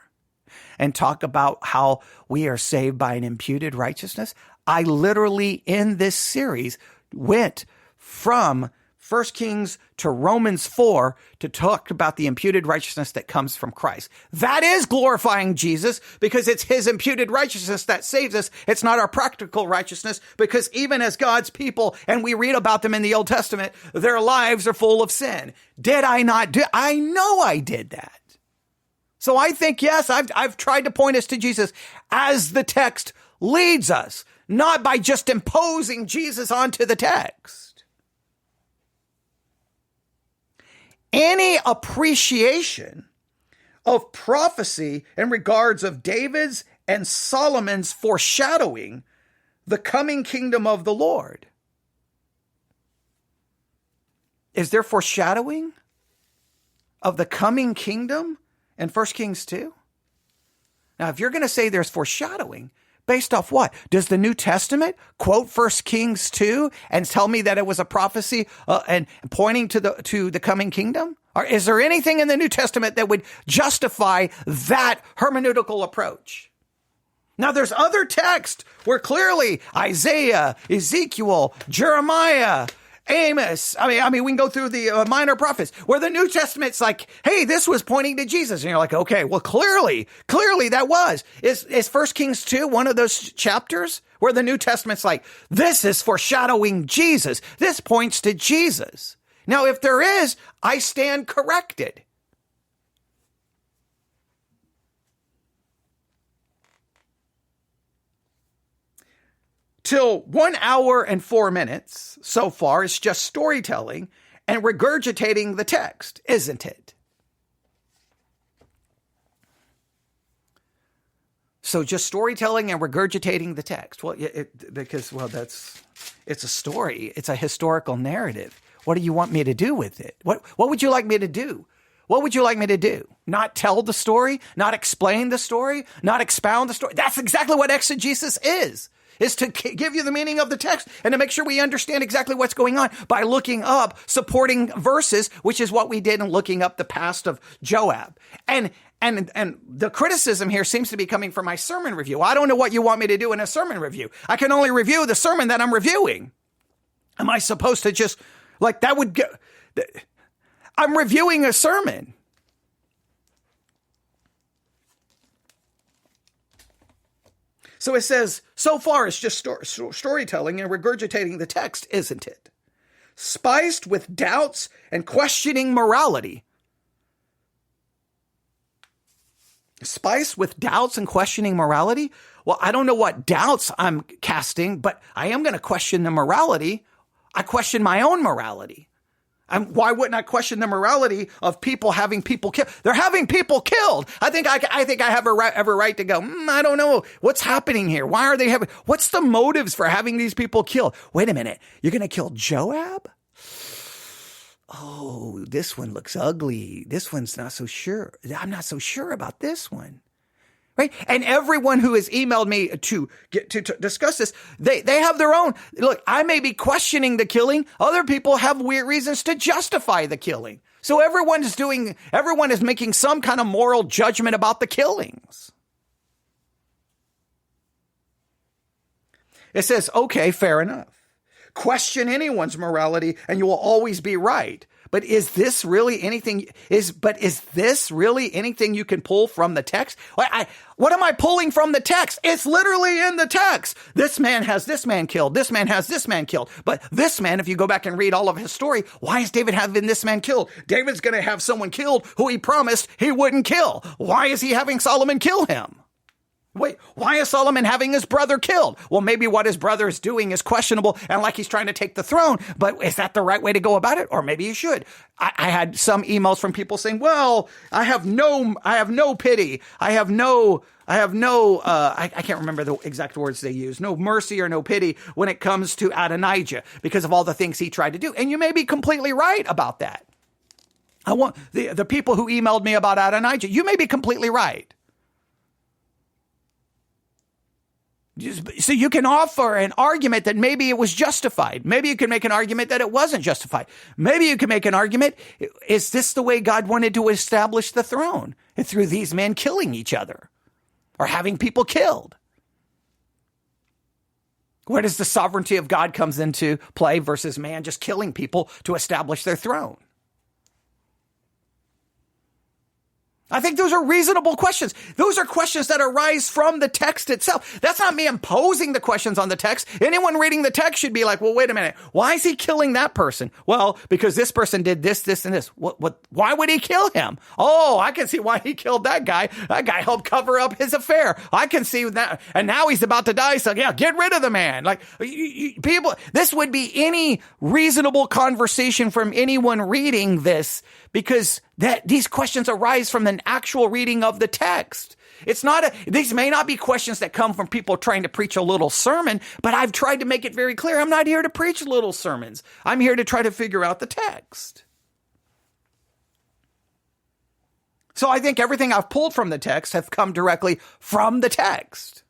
and talk about how we are saved by an imputed righteousness? I literally, in this series, went from 1 Kings to Romans 4 to talk about the imputed righteousness that comes from Christ. That is glorifying Jesus because it's his imputed righteousness that saves us. It's not our practical righteousness, because even as God's people, and we read about them in the Old Testament, their lives are full of sin. Did I not do? I know I did that. So I think, yes, I've tried to point us to Jesus as the text leads us, not by just imposing Jesus onto the text. Any appreciation of prophecy in regards of David's and Solomon's foreshadowing the coming kingdom of the Lord. Is there foreshadowing of the coming kingdom in 1 Kings 2? Now, if you're going to say there's foreshadowing, based off what? Does the New Testament quote 1 Kings 2 and tell me that it was a prophecy and pointing to the coming kingdom? Or is there anything in the New Testament that would justify that hermeneutical approach? Now, there's other texts where clearly Isaiah, Ezekiel, Jeremiah, Amos, I mean, we can go through the minor prophets where the New Testament's like, hey, this was pointing to Jesus. And you're like, okay, well, clearly that was. Is 1 Kings 2 one of those chapters where the New Testament's like, this is foreshadowing Jesus. This points to Jesus. Now, if there is, I stand corrected. Till 1 hour and 4 minutes so far, it's just storytelling and regurgitating the text, isn't it? So just storytelling and regurgitating the text. Well, it's a story. It's a historical narrative. What do you want me to do with it? What would you like me to do? What would you like me to do? Not tell the story? Not explain the story? Not expound the story? That's exactly what exegesis is to give you the meaning of the text and to make sure we understand exactly what's going on by looking up supporting verses, which is what we did in looking up the past of Joab. And the criticism here seems to be coming from my sermon review. I don't know what you want me to do in a sermon review. I can only review the sermon that I'm reviewing. Am I supposed to just, like, that would go? I'm reviewing a sermon. So it says, so far it's just storytelling and regurgitating the text, isn't it? Spiced with doubts and questioning morality. Spiced with doubts and questioning morality? Well, I don't know what doubts I'm casting, but I am going to question the morality. I question my own morality. Why wouldn't I question the morality of people having people killed? They're having people killed. I think I have a right to go, I don't know. What's happening here? Why are they having, what's the motives for having these people killed? Wait a minute. You're going to kill Joab? Oh, this one looks ugly. This one's not so sure. I'm not so sure about this one. Right? And everyone who has emailed me to discuss this, they have their own. Look, I may be questioning the killing. Other people have weird reasons to justify the killing. So everyone is making some kind of moral judgment about the killings. It says, okay, fair enough. Question anyone's morality and you will always be right. But is this really anything you can pull from the text? What am I pulling from the text? It's literally in the text. This man has this man killed. This man has this man killed. But this man, if you go back and read all of his story, why is David having this man killed? David's going to have someone killed who he promised he wouldn't kill. Why is he having Solomon kill him? Wait, why is Solomon having his brother killed? Well, maybe what his brother is doing is questionable and like he's trying to take the throne, but is that the right way to go about it? Or maybe he should. I had some emails from people saying, well, I have no pity. I can't remember the exact words they use. No mercy or no pity when it comes to Adonijah because of all the things he tried to do. And you may be completely right about that. I want the people who emailed me about Adonijah, you may be completely right. So you can offer an argument that maybe it was justified. Maybe you can make an argument that it wasn't justified. Maybe you can make an argument, is this the way God wanted to establish the throne? Through these men killing each other or having people killed? Where does the sovereignty of God comes into play versus man just killing people to establish their throne? I think those are reasonable questions. Those are questions that arise from the text itself. That's not me imposing the questions on the text. Anyone reading the text should be like, well, wait a minute. Why is he killing that person? Well, because this person did this, this, and this. Why would he kill him? Oh, I can see why he killed that guy. That guy helped cover up his affair. I can see that. And now he's about to die. So yeah, get rid of the man. Like people, this would be any reasonable conversation from anyone reading this, because these questions arise from an actual reading of the text. These may not be questions that come from people trying to preach a little sermon, but I've tried to make it very clear. I'm not here to preach little sermons. I'm here to try to figure out the text. So I think everything I've pulled from the text have come directly from the text.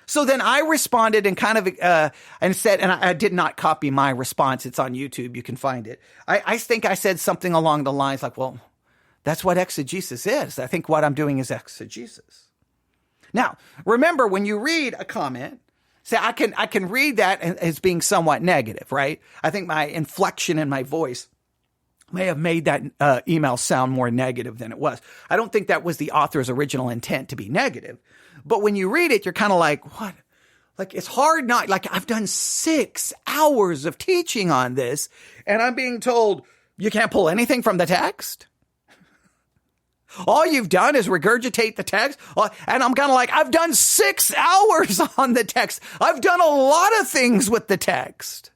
So then I responded and kind of and said, and I did not copy my response. It's on YouTube. You can find it. I think I said something along the lines like, well, that's what exegesis is. I think what I'm doing is exegesis. Now, remember, when you read a comment, say I can read that as being somewhat negative, right? I think my inflection in my voice may have made that email sound more negative than it was. I don't think that was the author's original intent to be negative. But when you read it, you're kind of like, what? Like, it's hard not, like, I've done 6 hours of teaching on this, and I'm being told you can't pull anything from the text? All you've done is regurgitate the text? And I'm kind of like, I've done 6 hours on the text. I've done a lot of things with the text.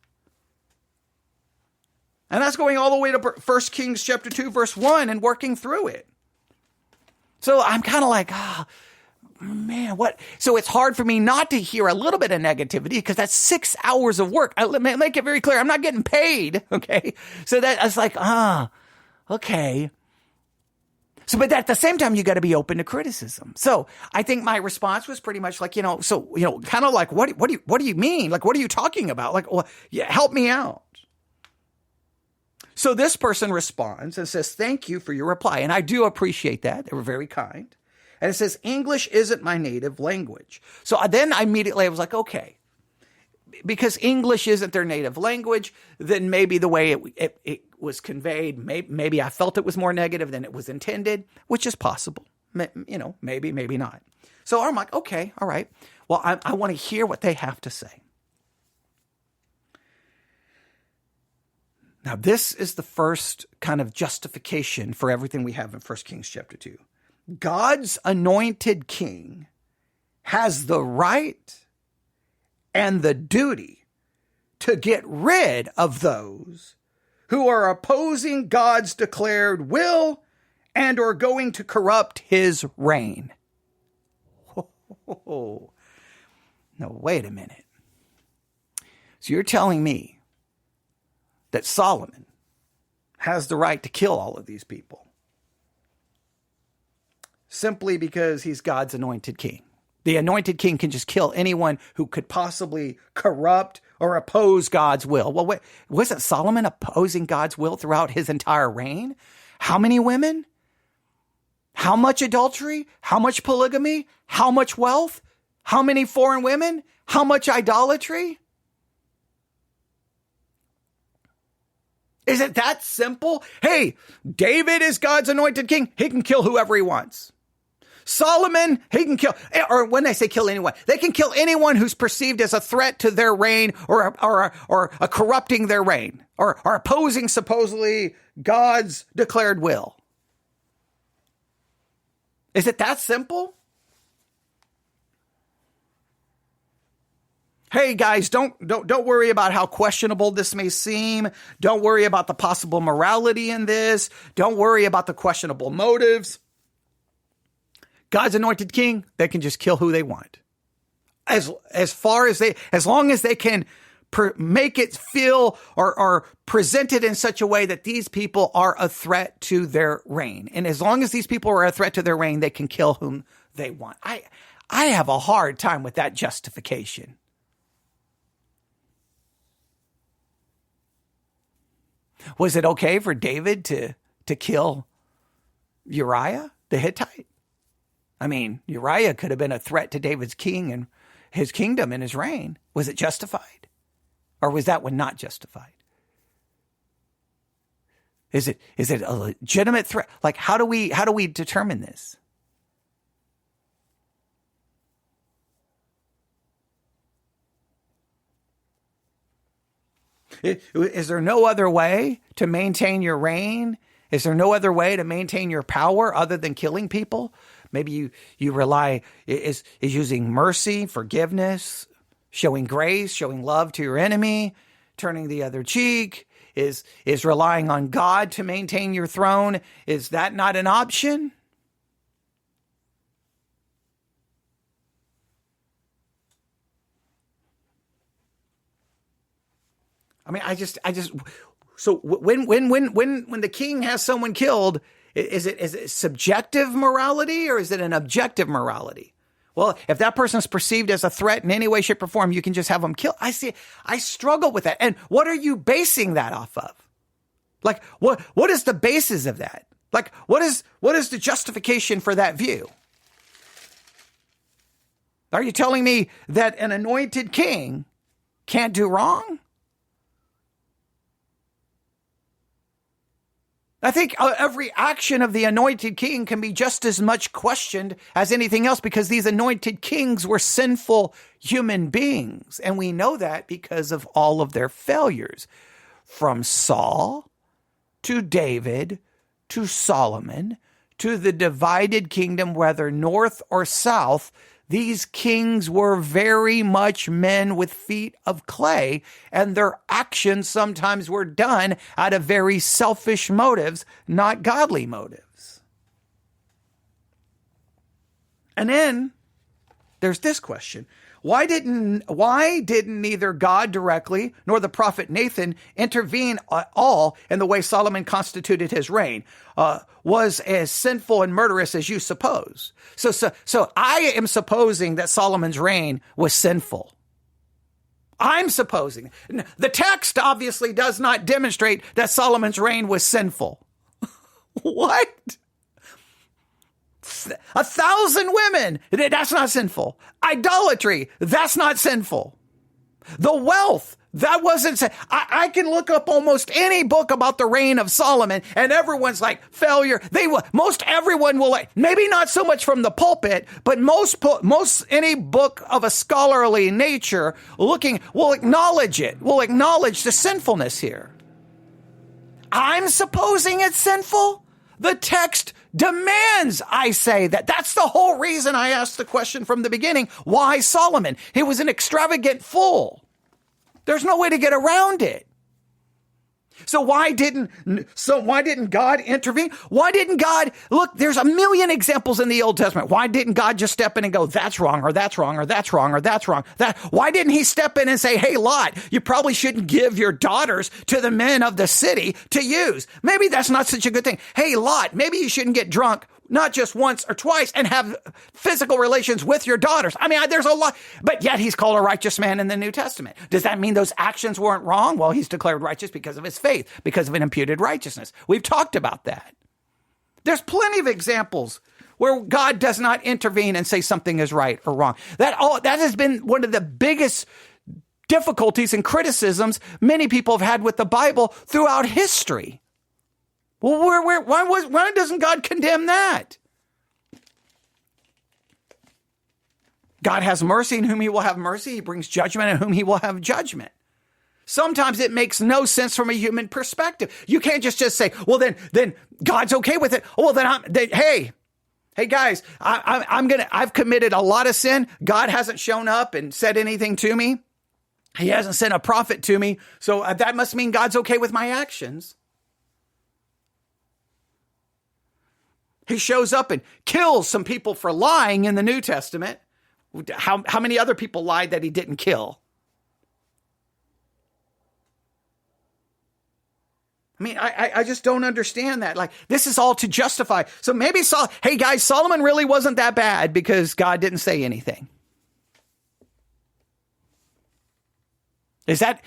And that's going all the way to 1 Kings chapter 2, verse 1 and working through it. So I'm kind of like, man, what? So it's hard for me not to hear a little bit of negativity because that's 6 hours of work. Let me make it very clear. I'm not getting paid. Okay. So that it's like, okay. So, but at the same time, you got to be open to criticism. So I think my response was pretty much like, kind of like, what do you mean? Like, what are you talking about? Like, well, yeah, help me out. So this person responds and says, thank you for your reply. And I do appreciate that. They were very kind. And it says, English isn't my native language. So then I was like, okay, because English isn't their native language, then maybe the way it was conveyed, maybe I felt it was more negative than it was intended, which is possible. Maybe, maybe not. So I'm like, okay, all right. Well, I want to hear what they have to say. Now, this is the first kind of justification for everything we have in 1 Kings chapter 2. God's anointed king has the right and the duty to get rid of those who are opposing God's declared will and are going to corrupt his reign. Oh, now, wait a minute. So you're telling me that Solomon has the right to kill all of these people simply because he's God's anointed king? The anointed king can just kill anyone who could possibly corrupt or oppose God's will. Well, wait, wasn't Solomon opposing God's will throughout his entire reign? How many women? How much adultery? How much polygamy? How much wealth? How many foreign women? How much idolatry? Is it that simple? Hey, David is God's anointed king. He can kill whoever he wants. Solomon, he can kill, or when they say kill anyone, they can kill anyone who's perceived as a threat to their reign or corrupting their reign or opposing supposedly God's declared will. Is it that simple? Hey guys, don't worry about how questionable this may seem. Don't worry about the possible morality in this. Don't worry about the questionable motives. God's anointed king, they can just kill who they want. As long as they can make it feel or present it in such a way that these people are a threat to their reign. And as long as these people are a threat to their reign, they can kill whom they want. I have a hard time with that justification. Was it okay for David to kill Uriah the Hittite? I mean, Uriah could have been a threat to David's king and his kingdom and his reign. Was it justified? Or was that one not justified? Is it a legitimate threat? Like, how do we determine this? Is there no other way to maintain your reign? Is there no other way to maintain your power other than killing people? Maybe you rely, is using mercy, forgiveness, showing grace, showing love to your enemy, turning the other cheek, is relying on God to maintain your throne. Is that not an option? I mean, so when the king has someone killed, is it subjective morality or is it an objective morality? Well, if that person is perceived as a threat in any way, shape, or form, you can just have them killed. I struggle with that. And what are you basing that off of? Like, what is the basis of that? Like, what is the justification for that view? Are you telling me that an anointed king can't do wrong? I think every action of the anointed king can be just as much questioned as anything else because these anointed kings were sinful human beings. And we know that because of all of their failures. From Saul to David to Solomon to the divided kingdom, whether north or south, these kings were very much men with feet of clay, and their actions sometimes were done out of very selfish motives, not godly motives. And then there's this question. Why didn't neither God directly nor the prophet Nathan intervene at all in the way Solomon constituted his reign? Was as sinful and murderous as you suppose. So I am supposing that Solomon's reign was sinful. I'm supposing. The text obviously does not demonstrate that Solomon's reign was sinful. What? 1,000 women, that's not sinful. Idolatry, that's not sinful. The wealth, that wasn't sinful. I can look up almost any book about the reign of Solomon and everyone's like failure. Most everyone will, maybe not so much from the pulpit, but most any book of a scholarly nature will acknowledge it, will acknowledge the sinfulness here. I'm supposing it's sinful? The text demands I say that. That's the whole reason I asked the question from the beginning. Why Solomon? He was an extravagant fool. There's no way to get around it. So why didn't God intervene? Why didn't God, look, there's a million examples in the Old Testament. Why didn't God just step in and go, that's wrong, or that's wrong, or that's wrong, or that's wrong? Why didn't he step in and say, hey, Lot, you probably shouldn't give your daughters to the men of the city to use. Maybe that's not such a good thing. Hey, Lot, maybe you shouldn't get drunk not just once or twice and have physical relations with your daughters. I mean, there's a lot, but yet he's called a righteous man in the New Testament. Does that mean those actions weren't wrong? Well, he's declared righteous because of his faith, because of an imputed righteousness. We've talked about that. There's plenty of examples where God does not intervene and say something is right or wrong. That has been one of the biggest difficulties and criticisms many people have had with the Bible throughout history. Well, why doesn't God condemn that? God has mercy in whom he will have mercy. He brings judgment in whom he will have judgment. Sometimes it makes no sense from a human perspective. You can't just say, well, then God's okay with it. Well, hey guys, I've committed a lot of sin. God hasn't shown up and said anything to me. He hasn't sent a prophet to me. So that must mean God's okay with my actions. He shows up and kills some people for lying in the New Testament. How many other people lied that he didn't kill? I mean, I just don't understand that. Like, this is all to justify. So maybe hey guys, Solomon really wasn't that bad because God didn't say anything. Is that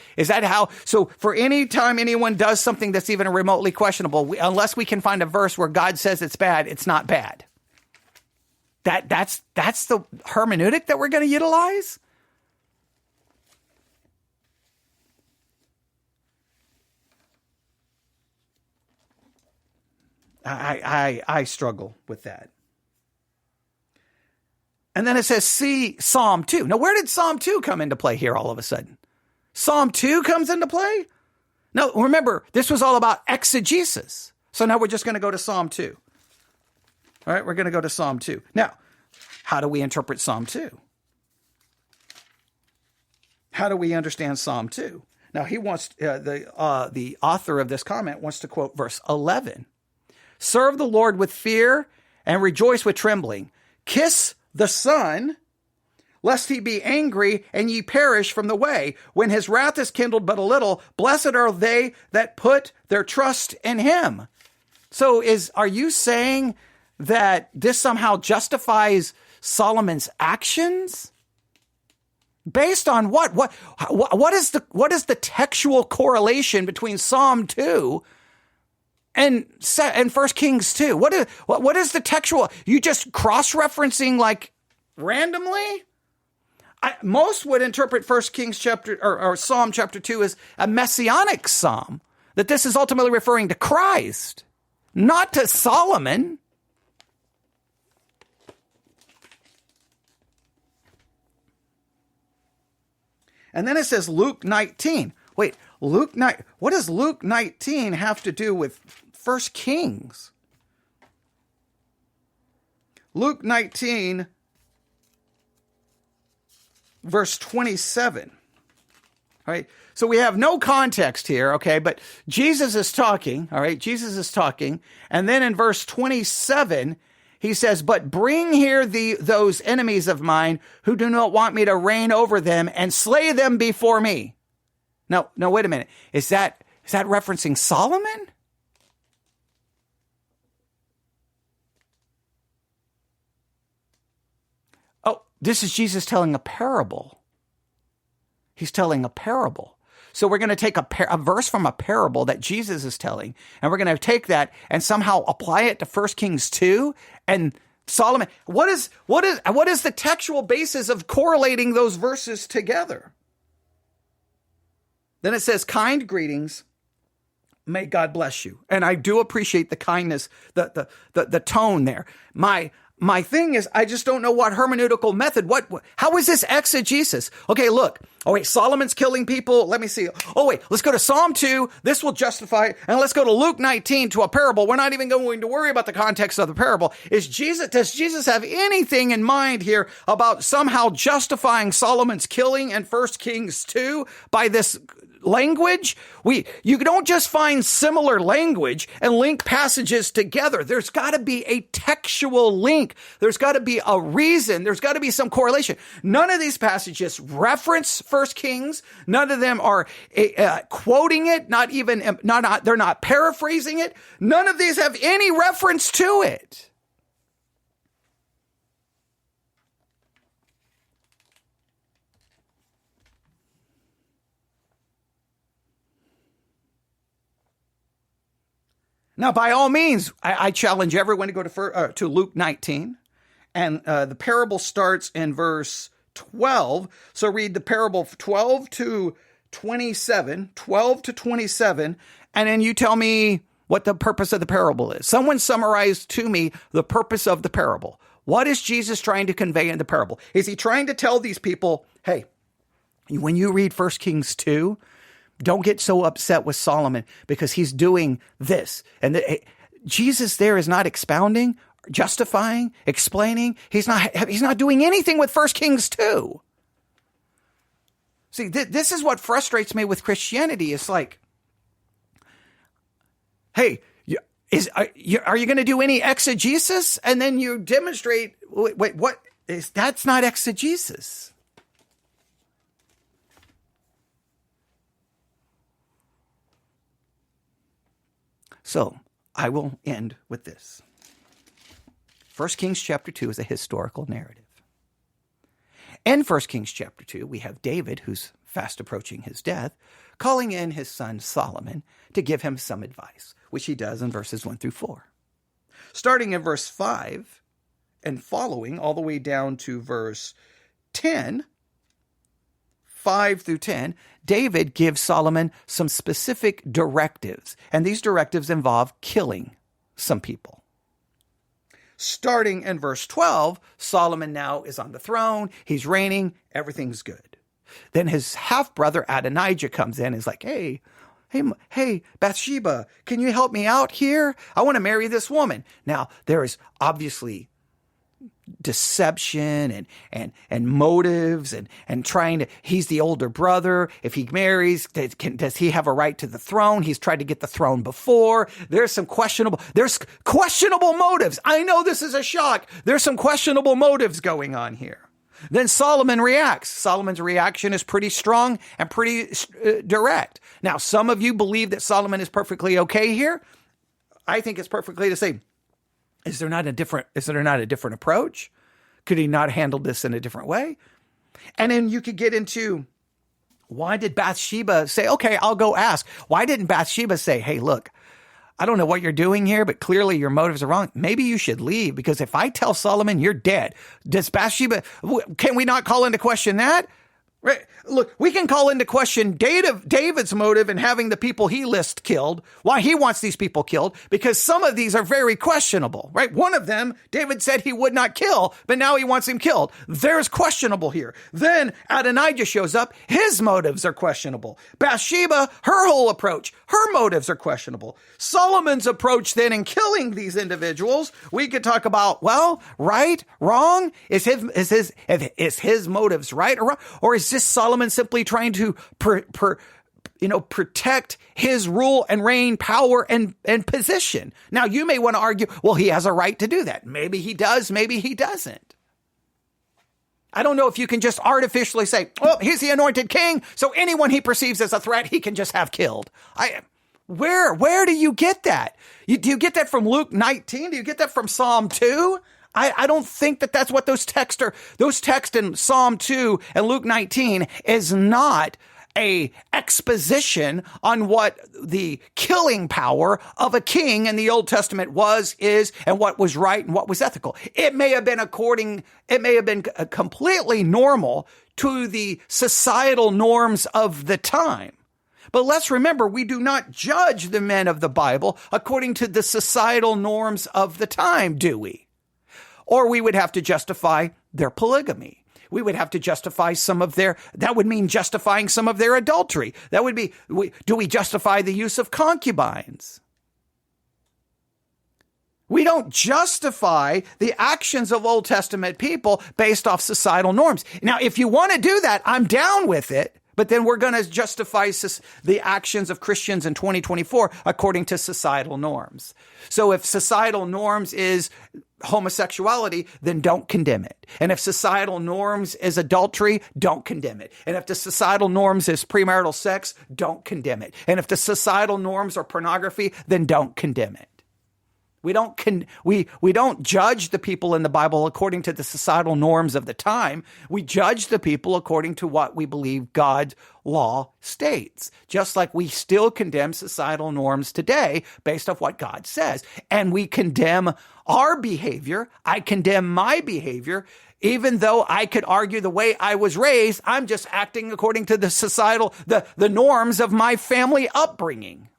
how? So for any time anyone does something that's even remotely questionable, unless we can find a verse where God says it's bad, it's not bad. That's the hermeneutic that we're going to utilize? I struggle with that. And then it says, see Psalm 2. Now, where did Psalm 2 come into play here all of a sudden? Psalm 2 comes into play? No, remember, this was all about exegesis. So now we're just going to go to Psalm 2. All right, we're going to go to Psalm 2. Now, how do we interpret Psalm 2? How do we understand Psalm 2? Now, he wants, the author of this comment wants to quote verse 11. Serve the Lord with fear and rejoice with trembling. Kiss the Son, lest he be angry and ye perish from the way. When his wrath is kindled but a little, blessed are they that put their trust in him. So are you saying that this somehow justifies Solomon's actions? Based on what? What is the textual correlation between Psalm 2 and 1 Kings 2? What is the textual? You just cross-referencing like randomly? Most would interpret 1 Kings chapter or Psalm chapter 2 as a messianic psalm, that this is ultimately referring to Christ, not to Solomon. And then it says Luke 19. Wait, what does Luke 19 have to do with 1 Kings? Luke 19, verse 27. All right. So we have no context here, okay, but Jesus is talking, all right? Jesus is talking. And then in verse 27, he says, but bring here those enemies of mine who do not want me to reign over them and slay them before me. No, wait a minute. Is that referencing Solomon? Oh, this is Jesus telling a parable. He's telling a parable. So we're going to take a verse from a parable that Jesus is telling, and we're going to take that and somehow apply it to 1 Kings 2 and Solomon. What is the textual basis of correlating those verses together? Then it says, kind greetings, may God bless you. And I do appreciate the kindness, the tone there. My thing is, I just don't know what hermeneutical method, how is this exegesis? Okay, look. Oh, wait, Solomon's killing people. Let me see. Oh, wait, let's go to Psalm 2. This will justify it. And let's go to Luke 19 to a parable. We're not even going to worry about the context of the parable. Does Jesus have anything in mind here about somehow justifying Solomon's killing in 1 Kings 2 by this language? You don't just find similar language and link passages together. There's got to be a textual link. There's got to be a reason. There's got to be some correlation. None of these passages reference 1 Kings. None of them are quoting it. They're not paraphrasing it. None of these have any reference to it. Now, by all means, I challenge everyone to go to Luke 19. And the parable starts in verse 12. So read the parable 12 to 27, and then you tell me what the purpose of the parable is. Someone summarized to me the purpose of the parable. What is Jesus trying to convey in the parable? Is he trying to tell these people, hey, when you read 1 Kings 2, don't get so upset with Solomon because he's doing this. And Jesus there is not expounding, justifying, explaining. He's not doing anything with 1 Kings 2. See, this is what frustrates me with Christianity. It's like, hey, are you going to do any exegesis? And then you demonstrate, wait, what is, that's not exegesis. So I will end with this. 1 Kings chapter 2 is a historical narrative. In 1 Kings chapter 2, we have David, who's fast approaching his death, calling in his son Solomon to give him some advice, which he does in verses 1 through 4. Starting in verse 5 and following all the way down to verse 10, 5 through 10, David gives Solomon some specific directives, and these directives involve killing some people. Starting in verse 12, Solomon now is on the throne, he's reigning, everything's good. Then his half-brother Adonijah comes in and is like, hey, Bathsheba, can you help me out here? I want to marry this woman. Now, there is obviously deception and motives and trying to, he's the older brother. If he marries, does he have a right to the throne? He's tried to get the throne before. There's questionable motives. I know this is a shock. There's some questionable motives going on here. Then Solomon reacts. Solomon's reaction is pretty strong and pretty direct. Now, some of you believe that Solomon is perfectly okay here. I think it's perfectly to say, is there not a different approach? Could he not handle this in a different way? And then you could get into, why did Bathsheba say, okay, I'll go ask. Why didn't Bathsheba say, hey, look, I don't know what you're doing here, but clearly your motives are wrong. Maybe you should leave, because if I tell Solomon you're dead, does Bathsheba, can we not call into question that? Right. Look, we can call into question David's motive in having the people he lists killed, why he wants these people killed, because some of these are very questionable, right? One of them, David said he would not kill, but now he wants him killed. There's questionable here. Then Adonijah shows up. His motives are questionable. Bathsheba, her whole approach, her motives are questionable. Solomon's approach then in killing these individuals, we could talk about, well, right, wrong? Is his motives right or wrong? Or is this Solomon simply trying to protect his rule and reign, power and position? Now, you may want to argue, well, he has a right to do that. Maybe he does, maybe he doesn't. I don't know if you can just artificially say, well, he's the anointed king, so anyone he perceives as a threat, he can just have killed. Where do you get that? Do you get that from Luke 19? Do you get that from Psalm 2? I don't think that that's what those texts are. Those texts in Psalm 2 and Luke 19 is not a exposition on what the killing power of a king in the Old Testament is, and what was right and what was ethical. It may have been completely normal to the societal norms of the time. But let's remember, we do not judge the men of the Bible according to the societal norms of the time, do we? Or we would have to justify their polygamy. We would have to justify that would mean justifying some of their adultery. That would be, do we justify the use of concubines? We don't justify the actions of Old Testament people based off societal norms. Now, if you want to do that, I'm down with it. But then we're going to justify the actions of Christians in 2024 according to societal norms. So if societal norms is homosexuality, then don't condemn it. And if societal norms is adultery, don't condemn it. And if the societal norms is premarital sex, don't condemn it. And if the societal norms are pornography, then don't condemn it. We don't judge the people in the Bible according to the societal norms of the time. We judge the people according to what we believe God's law states, just like we still condemn societal norms today based off what God says. And we condemn our behavior. I condemn my behavior, even though I could argue the way I was raised, I'm just acting according to the societal, the norms of my family upbringing.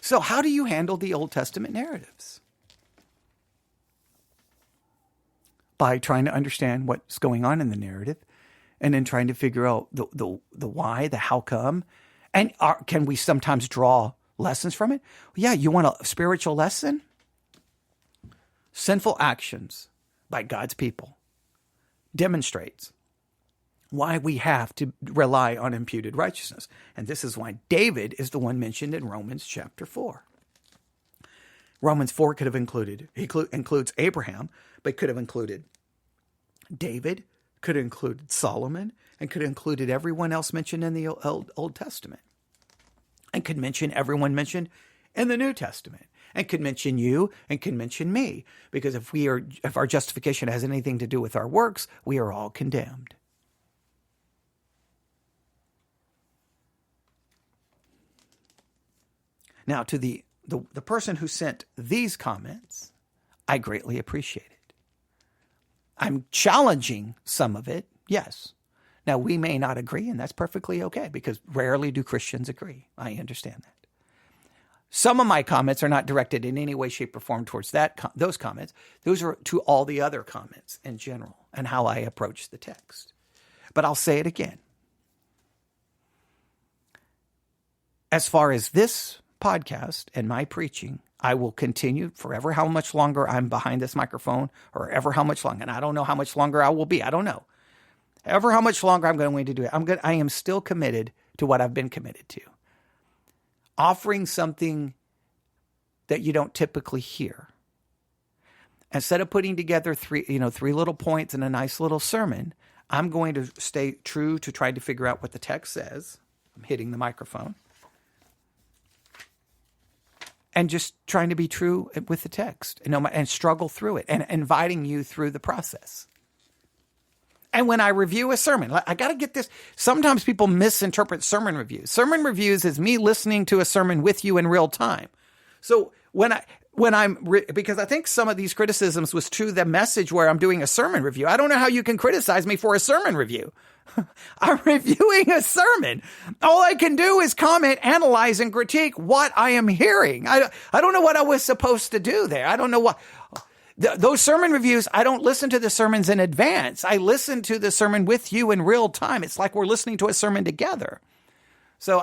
So how do you handle the Old Testament narratives? By trying to understand what's going on in the narrative and then trying to figure out the why, the how come. And can we sometimes draw lessons from it? Yeah, you want a spiritual lesson? Sinful actions by God's people demonstrates why we have to rely on imputed righteousness. And this is why David is the one mentioned in Romans chapter 4. Romans 4 could have includes Abraham, but could have included David, could have included Solomon, and could have included everyone else mentioned in the Old Testament. And could mention everyone mentioned in the New Testament. And could mention you and can mention me. Because if our justification has anything to do with our works, we are all condemned. Now, to the person who sent these comments, I greatly appreciate it. I'm challenging some of it, yes. Now, we may not agree, and that's perfectly okay, because rarely do Christians agree. I understand that. Some of my comments are not directed in any way, shape, or form towards those comments. Those are to all the other comments in general and how I approach the text. But I'll say it again. As far as this podcast and my preaching, I will continue forever how much longer I'm behind this microphone or ever how much longer. And I don't know how much longer I will be. I don't know. Ever how much longer I'm going to do it. I am still committed to what I've been committed to. Offering something that you don't typically hear. Instead of putting together three little points and a nice little sermon, I'm going to stay true to trying to figure out what the text says. I'm hitting the microphone. And just trying to be true with the text and struggle through it and inviting you through the process. And when I review a sermon, I got to get this. Sometimes people misinterpret sermon reviews. Sermon reviews is me listening to a sermon with you in real time. So because I think some of these criticisms was to the message where I'm doing a sermon review. I don't know how you can criticize me for a sermon review. I'm reviewing a sermon. All I can do is comment, analyze, and critique what I am hearing. I don't know what I was supposed to do there. I don't know what. Those sermon reviews, I don't listen to the sermons in advance. I listen to the sermon with you in real time. It's like we're listening to a sermon together. So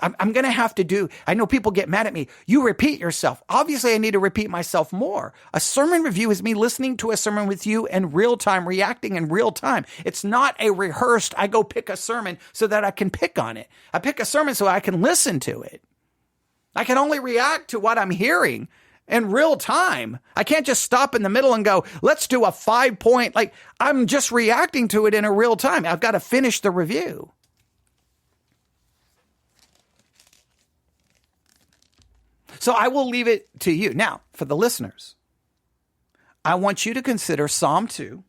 I'm going to have to do, I know people get mad at me. You repeat yourself. Obviously, I need to repeat myself more. A sermon review is me listening to a sermon with you in real time, reacting in real time. It's not a rehearsed, I go pick a sermon so that I can pick on it. I pick a sermon so I can listen to it. I can only react to what I'm hearing in real time. I can't just stop in the middle and go, let's do a 5-point, I'm just reacting to it in a real time. I've got to finish the review. So I will leave it to you. Now, for the listeners, I want you to consider Psalm 2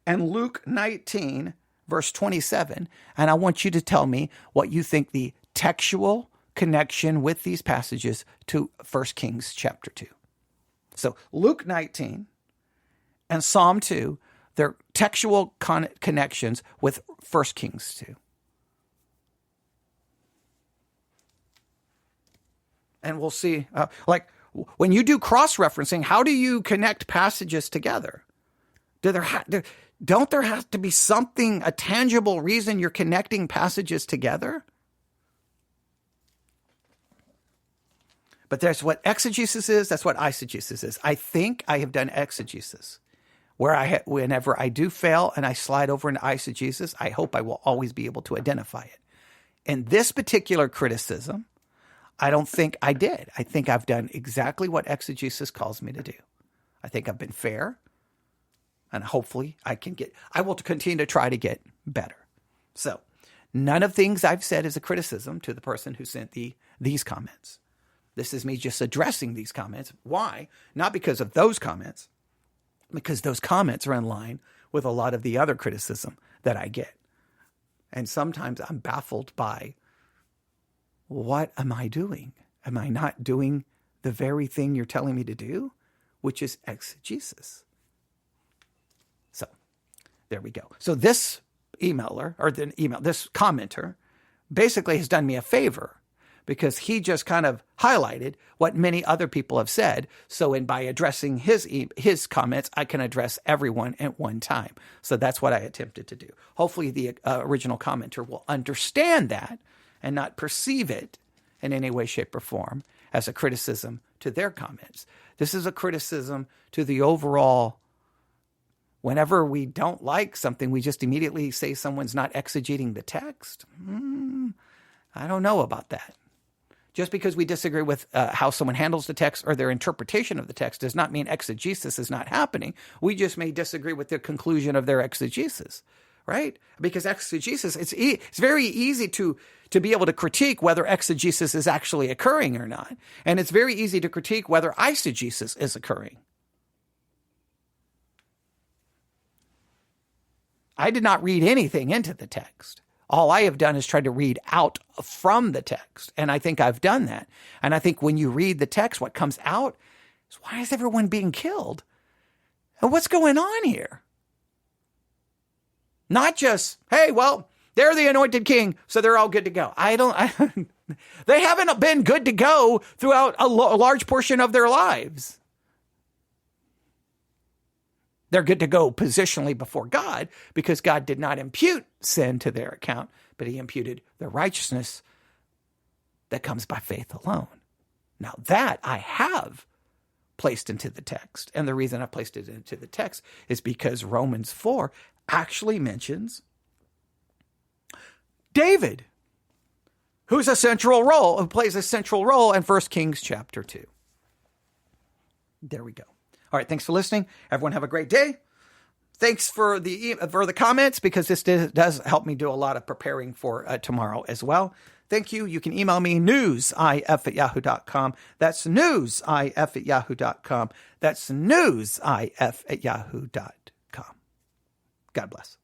and Luke 19, verse 27, and I want you to tell me what you think the textual connection with these passages to 1 Kings chapter 2. So Luke 19 and Psalm 2, they're textual connections with 1 Kings 2. And we'll see, when you do cross-referencing, how do you connect passages together? Don't there have to be something, a tangible reason you're connecting passages together? But that's what exegesis is. That's what eisegesis is. I think I have done exegesis, where whenever I do fail and I slide over into eisegesis, I hope I will always be able to identify it. In this particular criticism, I don't think I did. I think I've done exactly what exegesis calls me to do. I think I've been fair. And hopefully I will continue to try to get better. So none of things I've said is a criticism to the person who sent these comments. This is me just addressing these comments. Why? Not because of those comments, because those comments are in line with a lot of the other criticism that I get. And sometimes I'm baffled by, what am I doing? Am I not doing the very thing you're telling me to do, which is exegesis? So there we go. So this this commenter basically has done me a favor, because he just kind of highlighted what many other people have said. So by addressing his comments, I can address everyone at one time. So that's what I attempted to do. Hopefully the original commenter will understand that and not perceive it in any way, shape, or form as a criticism to their comments. This is a criticism to the overall. Whenever we don't like something, we just immediately say someone's not exegeting the text. I don't know about that. Just because we disagree with how someone handles the text or their interpretation of the text does not mean exegesis is not happening. We just may disagree with the conclusion of their exegesis, right? Because exegesis, it's very easy to be able to critique whether exegesis is actually occurring or not. And it's very easy to critique whether eisegesis is occurring. I did not read anything into the text. All I have done is try to read out from the text. And I think I've done that. And I think when you read the text, what comes out is, why is everyone being killed? And what's going on here? Not just, hey, well, they're the anointed king, so they're all good to go. They haven't been good to go throughout a large portion of their lives. They're good to go positionally before God, because God did not impute sin to their account, but he imputed the righteousness that comes by faith alone. Now that I have placed into the text, and the reason I placed it into the text is because Romans 4 actually mentions David, who plays a central role in 1 Kings chapter 2. There we go. All right, thanks for listening. Everyone have a great day. Thanks for the comments, because this does help me do a lot of preparing for tomorrow as well. Thank you. You can email me newsif@yahoo.com. That's newsif@yahoo.com. That's newsif@yahoo.com. God bless.